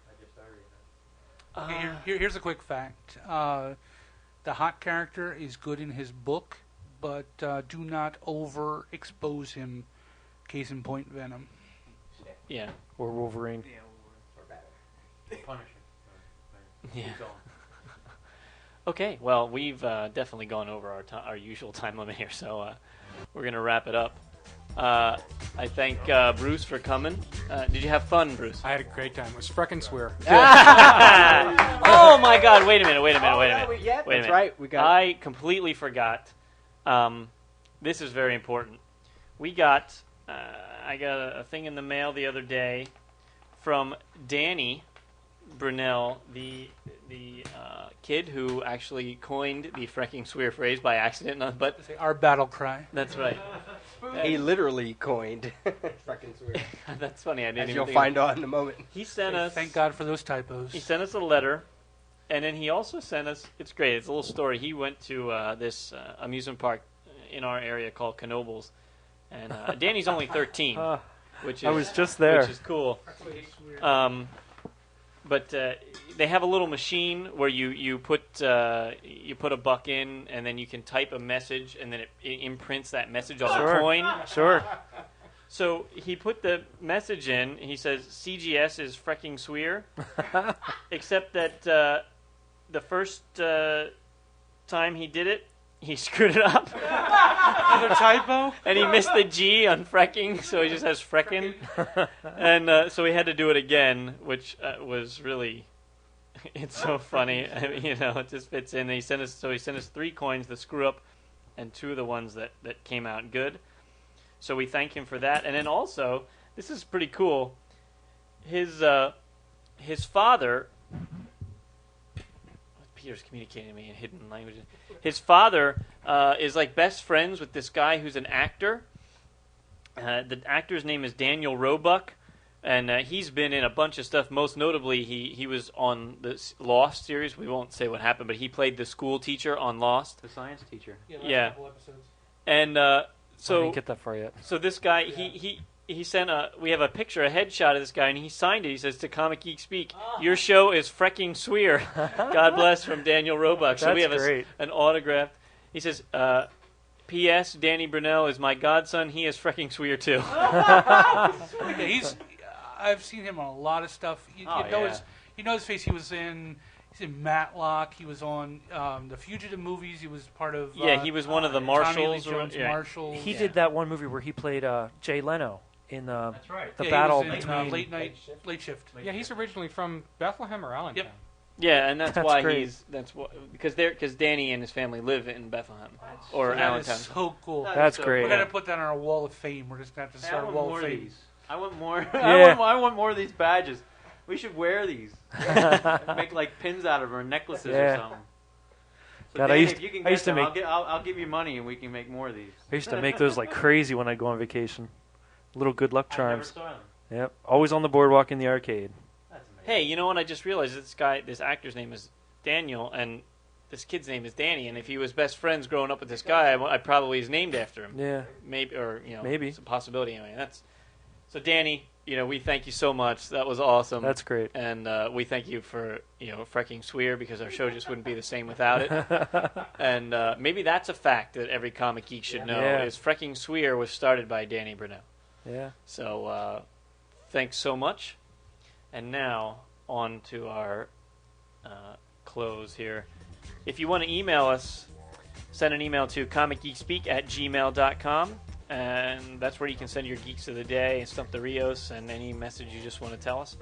[SPEAKER 4] Here's a quick fact. The Hawk character is good in his book, but do not overexpose him. Case in point, Venom.
[SPEAKER 1] Yeah.
[SPEAKER 7] Or Wolverine.
[SPEAKER 2] Punisher.
[SPEAKER 1] Yeah. Okay, well, we've definitely gone over our usual time limit here, so we're going to wrap it up. I thank Bruce for coming. Did you have fun, Bruce?
[SPEAKER 3] I had a great time. It was frickin' swear.
[SPEAKER 1] Oh, my God. Wait a minute.
[SPEAKER 5] Yeah,
[SPEAKER 1] Wait a
[SPEAKER 5] that's
[SPEAKER 1] minute.
[SPEAKER 5] right. We got.
[SPEAKER 1] I completely forgot. This is very important. We got I got a thing in the mail the other day from Danny Brunel, the kid who actually coined the fricking swear phrase by accident. But
[SPEAKER 4] Our battle cry.
[SPEAKER 1] that's right.
[SPEAKER 5] He literally coined fucking swear.
[SPEAKER 1] That's funny. I didn't
[SPEAKER 5] As
[SPEAKER 1] even
[SPEAKER 5] you'll
[SPEAKER 1] think
[SPEAKER 5] find out in a moment.
[SPEAKER 1] He sent us.
[SPEAKER 4] Thank God for those typos.
[SPEAKER 1] He sent us a letter, and then he also sent us. It's great. It's a little story. He went to this amusement park in our area called Knoebels, and Danny's only 13, which is
[SPEAKER 7] I was just there.
[SPEAKER 1] which is cool. But they have a little machine where you put a buck in, and then you can type a message, and then it imprints that message on the coin.
[SPEAKER 7] Sure.
[SPEAKER 1] So he put the message in. He says CGS is frecking swear, except that the first time he did it, he screwed it up.
[SPEAKER 4] Another typo?
[SPEAKER 1] And he missed the G on frecking, so he just has freckin'. And so he had to do it again, which was really, it's so funny. I mean, it just fits in. He sent us 3 coins, the screw up, and 2 of the ones that came out good. So we thank him for that. And then also, this is pretty cool. His father, Peter's communicating to me in hidden languages. His father is like best friends with this guy who's an actor. The actor's name is Daniel Roebuck, and he's been in a bunch of stuff. Most notably, he was on the Lost series. We won't say what happened, but he played the school teacher on Lost.
[SPEAKER 2] The science teacher.
[SPEAKER 1] Yeah. And
[SPEAKER 7] I
[SPEAKER 1] so
[SPEAKER 7] didn't get that far yet.
[SPEAKER 1] So this guy, he sent we have a picture, a headshot of this guy, and he signed it. He says, to Comic Geek Speak, your show is frecking swear. God bless, from Daniel Roebuck. So we have
[SPEAKER 7] great.
[SPEAKER 1] an autograph. He says, P.S. Danny Brunel is my godson. He is frecking swear too.
[SPEAKER 4] I've seen him on a lot of stuff. You know his face. He's in Matlock. He was on the Fugitive movies. He was part of.
[SPEAKER 1] He was one of the marshals.
[SPEAKER 4] Tommy Lee Jones marshals.
[SPEAKER 7] He did that one movie where he played Jay Leno in the
[SPEAKER 4] He
[SPEAKER 7] battle
[SPEAKER 4] was in,
[SPEAKER 7] between
[SPEAKER 4] late shift.
[SPEAKER 3] Yeah, he's originally from Bethlehem or Allentown.
[SPEAKER 4] Yep.
[SPEAKER 1] Yeah, and that's why
[SPEAKER 7] great.
[SPEAKER 1] because Danny and his family live in Bethlehem or
[SPEAKER 4] That
[SPEAKER 1] Allentown.
[SPEAKER 4] is so cool.
[SPEAKER 7] That's great.
[SPEAKER 4] We're gonna put that on our wall of fame. We're just gonna have to start a wall of fame.
[SPEAKER 2] I want more.
[SPEAKER 7] Yeah.
[SPEAKER 2] I want more of these badges. We should wear these. Make like pins out of them or necklaces or something. So
[SPEAKER 7] God,
[SPEAKER 2] Danny,
[SPEAKER 7] I
[SPEAKER 2] if you can
[SPEAKER 7] used
[SPEAKER 2] get
[SPEAKER 7] to
[SPEAKER 2] them,
[SPEAKER 7] make.
[SPEAKER 2] I'll give you money and we can make more of these.
[SPEAKER 7] I used to make those like crazy when I'd go on vacation. Little good luck
[SPEAKER 2] I never
[SPEAKER 7] charms.
[SPEAKER 2] saw them.
[SPEAKER 7] Yep. Always on the boardwalk in the arcade.
[SPEAKER 2] That's amazing.
[SPEAKER 1] Hey, you know what? I just realized this actor's name is Daniel, and this kid's name is Danny. And if he was best friends growing up with this guy, I probably is named after him.
[SPEAKER 7] Yeah.
[SPEAKER 1] Maybe, or
[SPEAKER 7] Maybe.
[SPEAKER 1] it's a possibility anyway. So Danny. We thank you so much. That was awesome.
[SPEAKER 7] That's great.
[SPEAKER 1] And we thank you for, frecking swear, because our show just wouldn't be the same without it. And maybe that's a fact that every comic geek should know, is frecking swear was started by Danny Brunel.
[SPEAKER 7] Yeah.
[SPEAKER 1] So thanks so much. And now on to our close here. If you want to email us, send an email to comicgeekspeak@gmail.com. And that's where you can send your Geeks of the Day and Stump the Rios and any message you just want to tell us.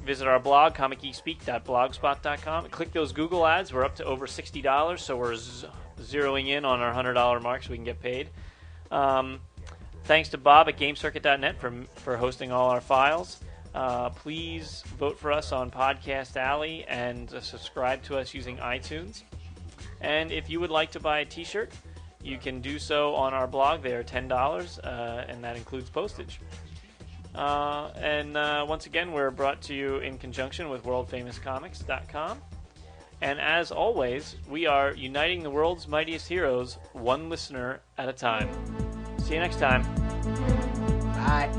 [SPEAKER 1] Visit our blog, comicgeekspeak.blogspot.com. Click those Google ads. We're up to over $60, so we're zeroing in on our $100 mark so we can get paid. Thanks to Bob at GameCircuit.net for hosting all our files. Please vote for us on Podcast Alley and subscribe to us using iTunes. And if you would like to buy a t-shirt, you can do so on our blog. They are $10, and that includes postage. And once again, we're brought to you in conjunction with WorldFamousComics.com. And as always, we are uniting the world's mightiest heroes, one listener at a time. See you next time.
[SPEAKER 5] Bye.